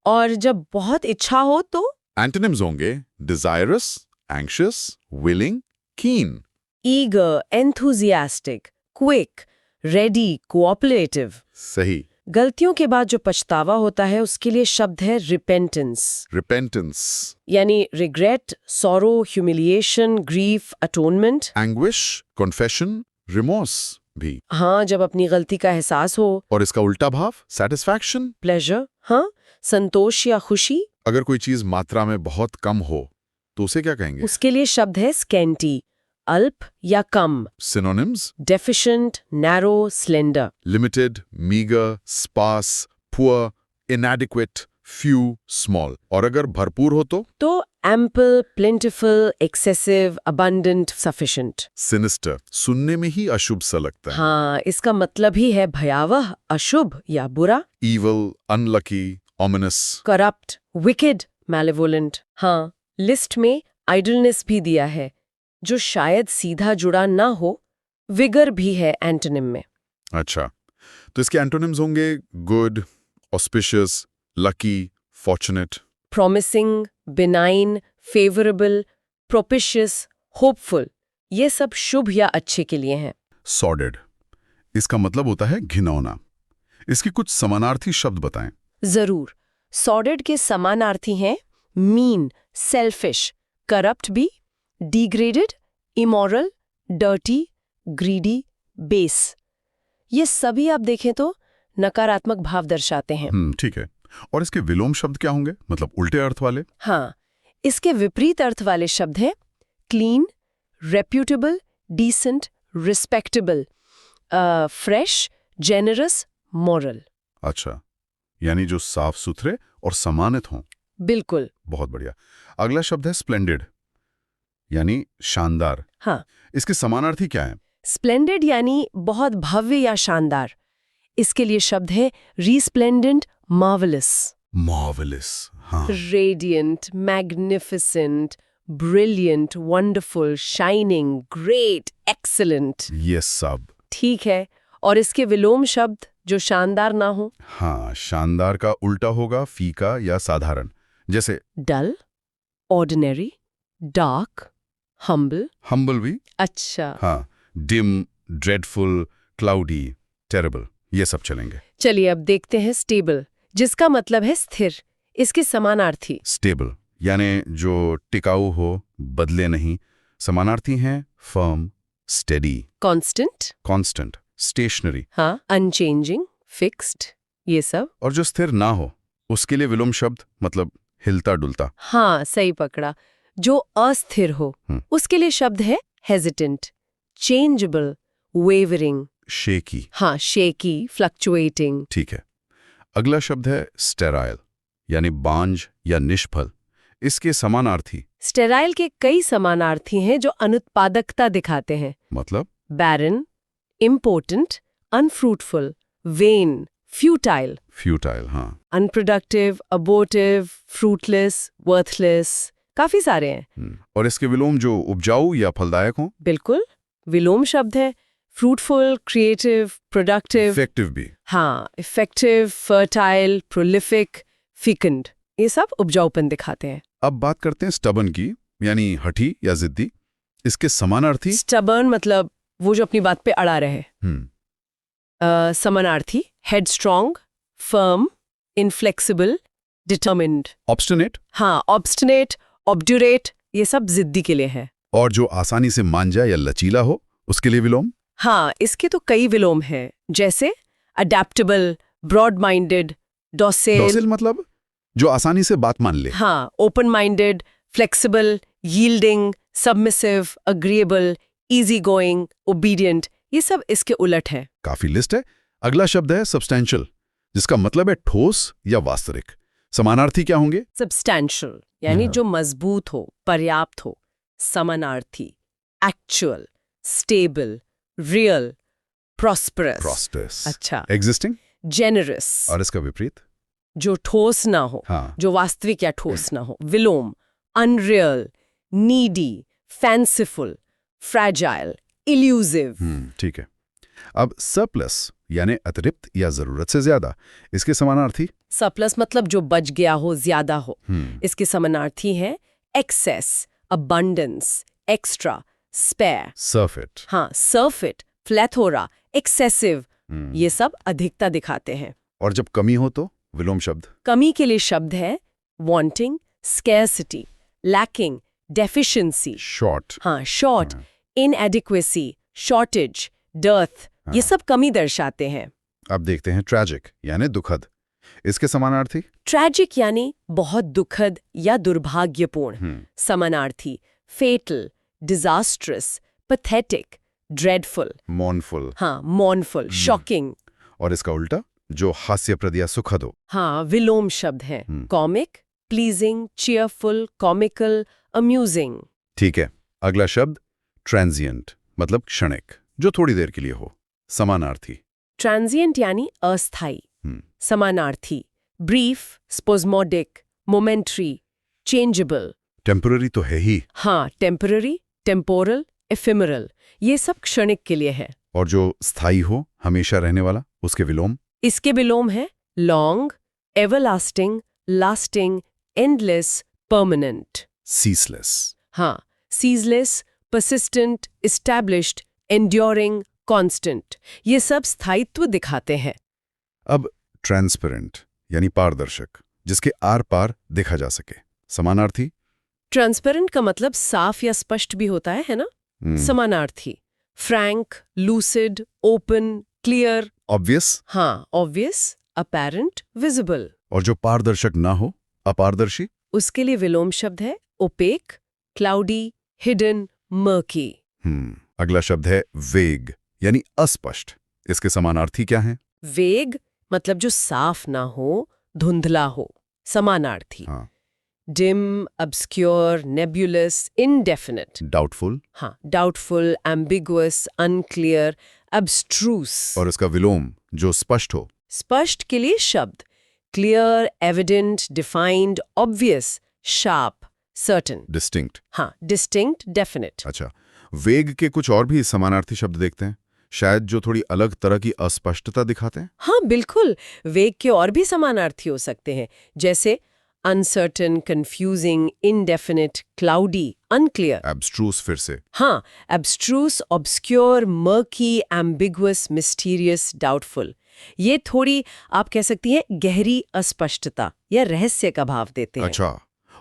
और जब बहुत इच्छा हो तो एंटोनिम्स होंगे डिजायरस, एंग्शियस, विलिंग, कीन। Eager, enthusiastic, quick, ready, cooperative. सही। गलतियों के बाद जो पछतावा होता है उसके लिए शब्द है रिपेंटेंस, रिपेंटेंस, यानी regret, sorrow, humiliation, grief, atonement. Anguish, confession, remorse भी। हाँ, जब अपनी गलती का एहसास हो। और इसका उल्टा भाव सेटिस्फैक्शन। प्लेजर, हाँ, संतोष या खुशी। अगर कोई चीज मात्रा में बहुत कम हो तो उसे क्या कहेंगे? उसके लिए शब्द है स्कैंटी, अल्प या कम। Synonyms deficient, narrow, slender. Limited, meagre, sparse, poor, inadequate, few, small. और अगर भरपूर हो तो ample, plentiful, excessive, abundant, sufficient. Sinister, सुनने में ही अशुभ सा लगता है। हाँ, इसका मतलब ही है भयावह, अशुभ या बुरा। Evil, unlucky, ominous. Corrupt, wicked, malevolent. हाँ, लिस्ट में आइडलनेस भी दिया है, जो शायद सीधा जुड़ा ना हो। विगर भी है एंटोनिम में। अच्छा, तो इसके एंटोनिम्स होंगे good, auspicious, lucky, fortunate. Promising, benign, favourable, propitious, hopeful, ये सब शुभ या अच्छे के लिए हैं। सॉर्डेड, इसका मतलब होता है घिनौना। इसके कुछ समानार्थी शब्द बताएं। जरूर। सॉर्डेड के समानार्थी हैं मीन, सेल्फिश, करप्ट भी, degraded, immoral, dirty, greedy, base. ये सभी आप देखें तो नकारात्मक भाव दर्शाते हैं। ठीक है। और इसके विलोम शब्द क्या होंगे, मतलब उल्टे अर्थ वाले? हाँ, इसके विपरीत अर्थ वाले शब्द हैं clean, reputable, decent, respectable, fresh, generous, moral. अच्छा, यानी जो साफ सुथरे और सम्मानित हों। बिल्कुल। बहुत बढ़िया। अगला शब्द है स्प्लेंडेड, यानी शानदार। हाँ, इसके समानार्थी क्या है? स्प्लेंडेड यानी बहुत भव्य या शानदार। इसके लिए शब्द है रिस्प्लेंडेंट, मार्वलस। मार्वेलस, हाँ। Radiant, magnificent, brilliant, wonderful, shining, great, excellent. ये सब। ठीक है। और इसके विलोम शब्द जो शानदार ना हो। हाँ, शानदार का उल्टा होगा फीका या साधारण। जैसे डल, ऑर्डिनरी, डार्क, हम्बल। हम्बल भी। अच्छा, हाँ, डिम, ड्रेडफुल, क्लाउडी, टेरेबल, ये सब चलेंगे। चलिए अब देखते हैं स्टेबल, जिसका मतलब है स्थिर। इसके समानार्थी। स्टेबल यानी जो टिकाऊ हो, बदले नहीं। समानार्थी हैं firm, steady, constant. Constant, stationary. हाँ, अनचेंजिंग, फिक्स्ड, ये सब। और जो स्थिर ना हो उसके लिए विलोम शब्द, मतलब हिलता डुलता। हाँ, सही पकड़ा। जो अस्थिर हो उसके लिए शब्द है हेजिटेंट, चेंजेबल, वेवरिंग। शेकी। हाँ, शेकी, फ्लक्चुएटिंग। ठीक है। अगला शब्द है स्टेराइल, यानी बांझ या निष्फल। इसके समानार्थी। स्टेराइल के कई समानार्थी हैं जो अनुत्पादकता दिखाते हैं। मतलब barren, important, unfruitful, vain, futile. Futile, हाँ। अनप्रोडक्टिव, अबोर्टिव, फ्रूटलेस, वर्थलेस, काफी सारे हैं। और इसके विलोम जो उपजाऊ या फलदायक हों। बिल्कुल। विलोम शब्द है फ्रूटफुल, क्रिएटिव, प्रोडक्टिव। इफेक्टिव भी। हाँ, इफेक्टिव, फर्टाइल, प्रोलिफिक, फिकंड, ये सब उपजाऊपन दिखाते हैं। अब बात करते हैं स्टबन की, यानी हठी या जिद्दी। इसके समानार्थी। स्टबर्न मतलब वो जो अपनी बात पे अड़ा रहे। समानार्थी headstrong, firm, inflexible, determined. Obstinate, हाँ, obstinate, obdurate ये सब जिद्दी के लिए है। और जो आसानी से मान जाए या लचीला हो उसके लिए विलोम। हाँ, इसके तो कई विलोम हैं, जैसे adaptable, broad-minded, docile, डॉसिल मतलब जो आसानी से बात मान ले। हाँ, open-minded, flexible, yielding, submissive, agreeable, easygoing, obedient ये सब इसके उलट है। काफी लिस्ट है। अगला शब्द है सब्सटेंशियल, जिसका मतलब है ठोस या वास्तविक। समानार्थी क्या होंगे? सब्सटैंशियल यानी जो मजबूत हो, पर्याप्त हो। समानार्थी एक्चुअल, स्टेबल, रियल, प्रॉस्परस। प्रोस्टेस। अच्छा। एग्जिस्टिंग। जेनरस और इसका विपरीत? जो ठोस ना हो, हाँ। जो वास्तविक या ठोस ना हो। विलोम unreal, needy, fanciful, fragile, illusive. ठीक है। अब सरप्लस यानी अतिरिक्त या जरूरत से ज्यादा, इसके समानार्थी? सरप्लस मतलब जो बच गया हो, ज्यादा हो। इसके समानार्थी है एक्सेस, अबंडेंस, एक्स्ट्रा, स्पेयर। सरफिट। हाँ, सरफिट, प्लेथोरा, एक्सेसिव ये सब अधिकता दिखाते हैं। और जब कमी हो तो विलोम शब्द? कमी के लिए शब्द है wanting, scarcity, lacking, deficiency. Short. हाँ, शॉर्ट, इनएडिक्वेसी, शॉर्टेज, डर्थ ये सब कमी दर्शाते हैं। अब देखते हैं ट्रैजिक यानी दुखद, इसके समानार्थी? ट्रैजिक यानी बहुत दुखद या दुर्भाग्यपूर्ण। समानार्थी fatal, disastrous, pathetic, dreadful. Mournful. हाँ, मॉर्नफुल, शॉकिंग। और इसका उल्टा जो हास्यप्रद या सुखद हो? हाँ, विलोम शब्द है comic, pleasing, cheerful, comical, amusing. ठीक है। अगला शब्द ट्रांजिएंट मतलब क्षणिक, जो थोड़ी देर के लिए हो। समानार्थी? ट्रांजिएंट यानी अस्थाई। समानार्थी ब्रीफ, स्पोस्मोडिक, मोमेंट्री, चेंजेबल। टेम्पररी तो है ही। हाँ, टेम्पररी, टेम्पोरल, एफिमरल ये सब क्षणिक के लिए है। और जो स्थायी हो, हमेशा रहने वाला, उसके विलोम? इसके विलोम है long, everlasting, lasting, endless, permanent. Ceaseless. हाँ, ceaseless, persistent, established, enduring, constant ये सब स्थायित्व दिखाते हैं। अब ट्रांसपेरेंट यानी पारदर्शक, जिसके आर पार देखा जा सके। समानार्थी? ट्रांसपेरेंट का मतलब साफ या स्पष्ट भी होता है ना? समानार्थी Frank, lucid, open, clear. Obvious? हाँ, ऑब्वियस, अपैरेंट, विजिबल। और जो पारदर्शक ना हो, अपारदर्शी? उसके लिए विलोम शब्द है ओपेक, क्लाउडी, हिडन, मर्की। अगला शब्द है वेग यानी अस्पष्ट, इसके समानार्थी क्या हैं? वेग मतलब जो साफ ना हो, धुंधला हो। समानार्थी हाँ। Dim, obscure, nebulous, indefinite। Doubtful? हाँ, doubtful, ambiguous, unclear, abstruse। और इसका विलोम जो स्पष्ट हो? स्पष्ट के लिए शब्द clear, evident, defined, obvious, sharp, certain। Distinct. हाँ, distinct, definite। अच्छा, वेग के कुछ और भी समानार्थी शब्द देखते हैं, शायद जो थोड़ी अलग तरह की अस्पष्टता दिखाते हैं। हाँ, बिल्कुल, वेग के और भी समानार्थी हो सकते हैं, जैसे uncertain, confusing, indefinite, cloudy, unclear। Abstruse फिर से? हाँ, abstruse, obscure, murky, ambiguous, mysterious, doubtful ये थोड़ी आप कह सकती हैं गहरी अस्पष्टता या रहस्य का भाव देते हैं। अच्छा,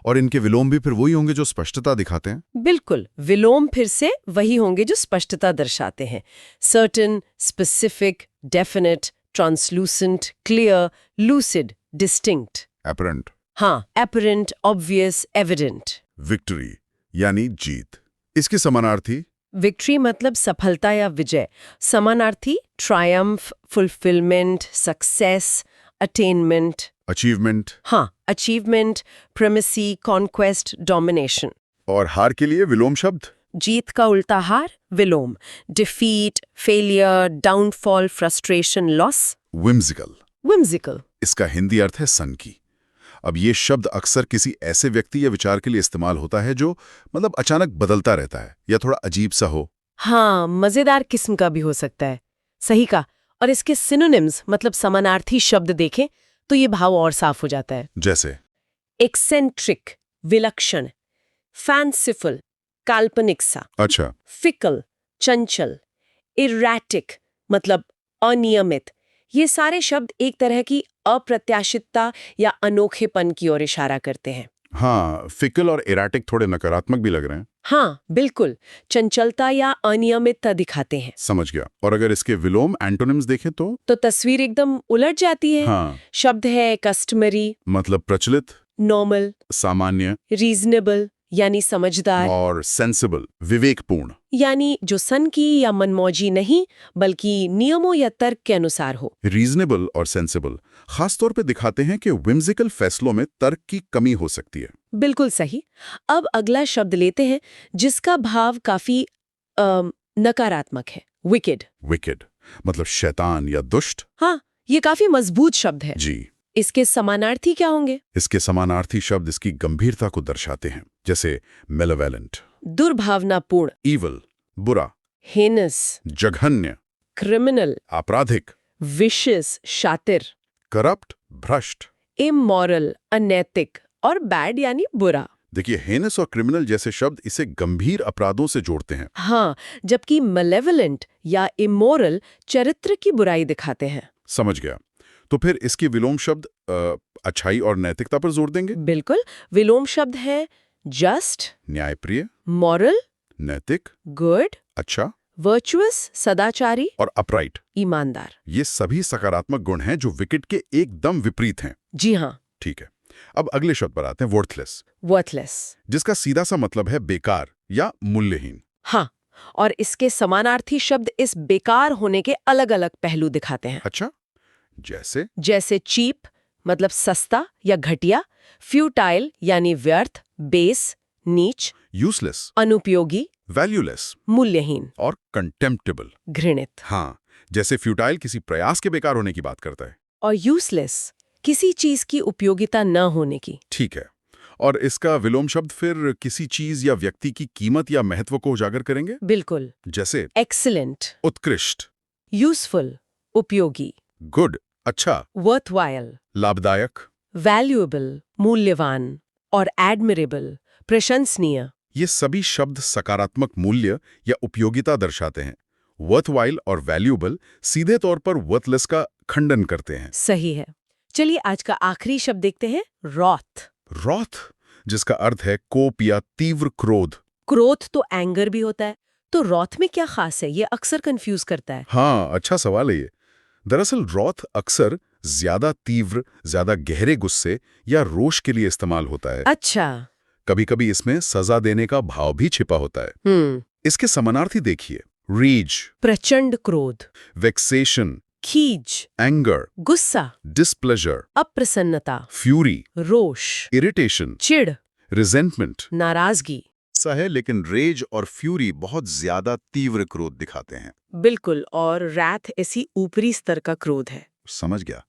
और इनके विलोम भी फिर वही होंगे जो स्पष्टता दिखाते हैं? बिल्कुल, विलोम फिर से वही होंगे जो स्पष्टता दर्शाते हैं। certain, specific, definite, translucent, clear, lucid, distinct। Apparent? हाँ, apparent, obvious, evident। विक्ट्री यानी जीत, इसके समानार्थी? विक्ट्री मतलब सफलता या विजय। समानार्थी Triumph, fulfilment, success, attainment. Achievement? हाँ, अचीवमेंट, प्रेमेसी, कॉन्क्वेस्ट, डोमिनेशन। और हार के लिए विलोम शब्द? जीत का उल्टा हार विलोम defeat, failure, downfall, frustration, loss. Whimsical? Whimsical इसका हिंदी अर्थ है सनकी। अब ये शब्द अक्सर किसी ऐसे व्यक्ति या विचार के लिए इस्तेमाल होता है जो मतलब अचानक बदलता रहता है या थोड़ा अजीब सा हो। हाँ, मजेदार किस्म का भी हो सकता है। सही का। और इसके सिनोनिम्स मतलब समानार्थी शब्द देखें तो ये भाव और साफ हो जाता है। जैसे? एक्सेंट्रिक विलक्षण, फैंसीफुल काल्पनिक सा, अच्छा। फिकल चंचल, इरैटिक मतलब अनियमित, ये सारे शब्द एक तरह की अप्रत्याशितता या अनोखेपन की ओर इशारा करते हैं। हाँ, फिकल और इराटिक थोड़े नकारात्मक भी लग रहे हैं। हाँ, बिल्कुल, चंचलता या अनियमितता दिखाते हैं। समझ गया। और अगर इसके विलोम एंटोनिम्स देखें तो तस्वीर एकदम उलट जाती है। हाँ, शब्द है कस्टमरी, मतलब प्रचलित, नॉर्मल, सामान्य रीजनेबल यानी समझदार, और सेंसिबल, विवेकपूर्ण। यानी जो सनकी या मनमौजी नहीं बल्कि नियमों या तर्क के अनुसार हो। रीजनेबल और सेंसिबल खासतौर पे दिखाते हैं कि विम्सिकल फैसलों में तर्क की कमी हो सकती है। बिल्कुल सही। अब अगला शब्द लेते हैं जिसका भाव काफी नकारात्मक है, विकेड। विकेड मतलब शैतान या दुष्ट। हाँ, ये काफी मजबूत शब्द है। जी, इसके समानार्थी क्या होंगे? इसके समानार्थी शब्द इसकी गंभीरता को दर्शाते हैं, जैसे मेलेवेलेंट, दुर्भावनापूर्ण, ईवल, बुरा, हेनस, जघन्य, क्रिमिनल, आपराधिक, विशियस, शातिर, करप्ट, भ्रष्ट। इमोरल, अनैतिक, और बैड यानी बुरा। देखिए, हेनस और क्रिमिनल जैसे शब्द इसे गंभीर अपराधों से जोड़ते हैं। हाँ, जबकि मलेवलेंट या इमोरल चरित्र की बुराई दिखाते हैं। समझ गया। तो फिर इसके विलोम शब्द अच्छाई और नैतिकता पर जोर देंगे। बिल्कुल, विलोम शब्द है जस्ट, न्यायप्रिय, मॉरल, नैतिक, गुड, अच्छा वर्चुअस, सदाचारी, और अपराइट। ईमानदार। ये सभी सकारात्मक गुण हैं जो विकेट के एकदम विपरीत हैं। जी हाँ, ठीक है। अब अगले शब्द पर आते हैं, वर्थलेस, वर्थलेस। जिसका सीधा सा मतलब है बेकार या मूल्यहीन। हाँ, और इसके समानार्थी शब्द इस बेकार होने के अलग-अलग पहलू दिखाते हैं। अच्छा, जैसे चीप मतलब सस्ता या घटिया, फ्यूटाइल यानी व्यर्थ, बेस, नीच, यूजलेस, अनुपयोगी, वैल्यूलेस मूल्यहीन, और कंटेम्प्टेबल। घृणित। हाँ, जैसे फ्यूटाइल किसी प्रयास के बेकार होने की बात करता है। और यूजलेस किसी चीज की उपयोगिता न होने की। ठीक है। और इसका विलोम शब्द फिर किसी चीज या व्यक्ति की कीमत या महत्व को उजागर करेंगे, बिल्कुल, जैसे एक्सीलेंट, उत्कृष्ट, यूजफुल, उपयोगी, गुड, अच्छा, वर्थवाइल, लाभदायक। वैल्यूएबल, मूल्यवान, और एडमिरेबल, प्रशंसनीय। ये सभी शब्द सकारात्मक मूल्य या उपयोगिता दर्शाते हैं। वर्थवाइल और वैल्यूएबल सीधे तौर पर वर्थलेस का खंडन करते हैं। सही है। चलिए आज का आखिरी शब्द देखते हैं, रॉथ। रॉथ, जिसका अर्थ है कोप या तीव्र क्रोध। क्रोध तो एंगर भी होता है, तो रॉथ में क्या खास है? ये अक्सर कंफ्यूज करता है। हाँ, अच्छा सवाल है ये। दरअसल रॉथ अक्सर ज्यादा तीव्र, ज्यादा गहरे गुस्से या रोष के लिए इस्तेमाल होता है। अच्छा। कभी-कभी इसमें सजा देने का भाव भी छिपा होता है। इसके समानार्थी देखिए, रीज, प्रचंड क्रोध, वेक्सेशन, खीज, एंगर, गुस्सा, डिस्प्लेजर, अप्रसन्नता, फ्यूरी, रोष, इरिटेशन, चिढ़, रिजेंटमेंट। नाराजगी। सा है, लेकिन रेज और फ्यूरी बहुत ज्यादा तीव्र क्रोध दिखाते हैं। बिल्कुल, और रैथ ऐसी ऊपरी स्तर का क्रोध है। समझ गया।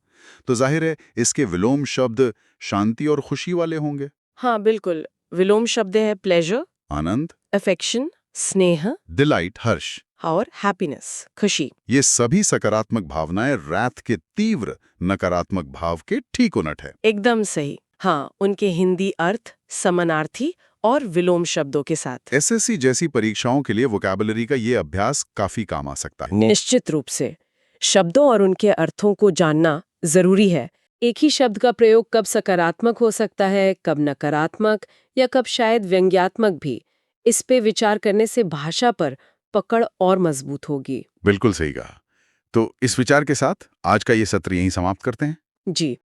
तो जाहिर है इसके विलोम शब्द शांति और खुशी वाले होंगे। हाँ बिल्कुल, विलोम शब्द है प्लेजर, आनंद, अफेक्शन, स्नेह, डिलाइट, हर्ष। और हैप्पीनेस, खुशी। ये सभी सकारात्मक भावनाएं रैथ के तीव्र नकारात्मक भाव के ठीक उलट है। एकदम सही। हाँ, उनके हिंदी अर्थ समानार्थी और विलोम शब्दों के साथ। एसएससी जैसी परीक्षाओं के लिए वोकैबुलरी का ये अभ्यास काफी काम आ सकता है। निश्चित रूप से शब्दों और उनके अर्थों को जानना जरूरी है। एक ही शब्द का प्रयोग कब सकारात्मक हो सकता है, कब नकारात्मक, या कब शायद व्यंग्यात्मक भी, इस पे विचार करने से भाषा पर पकड़ और मजबूत होगी। बिल्कुल सही कहा। तो इस विचार के साथ आज का ये सत्र यहीं समाप्त करते हैं। जी।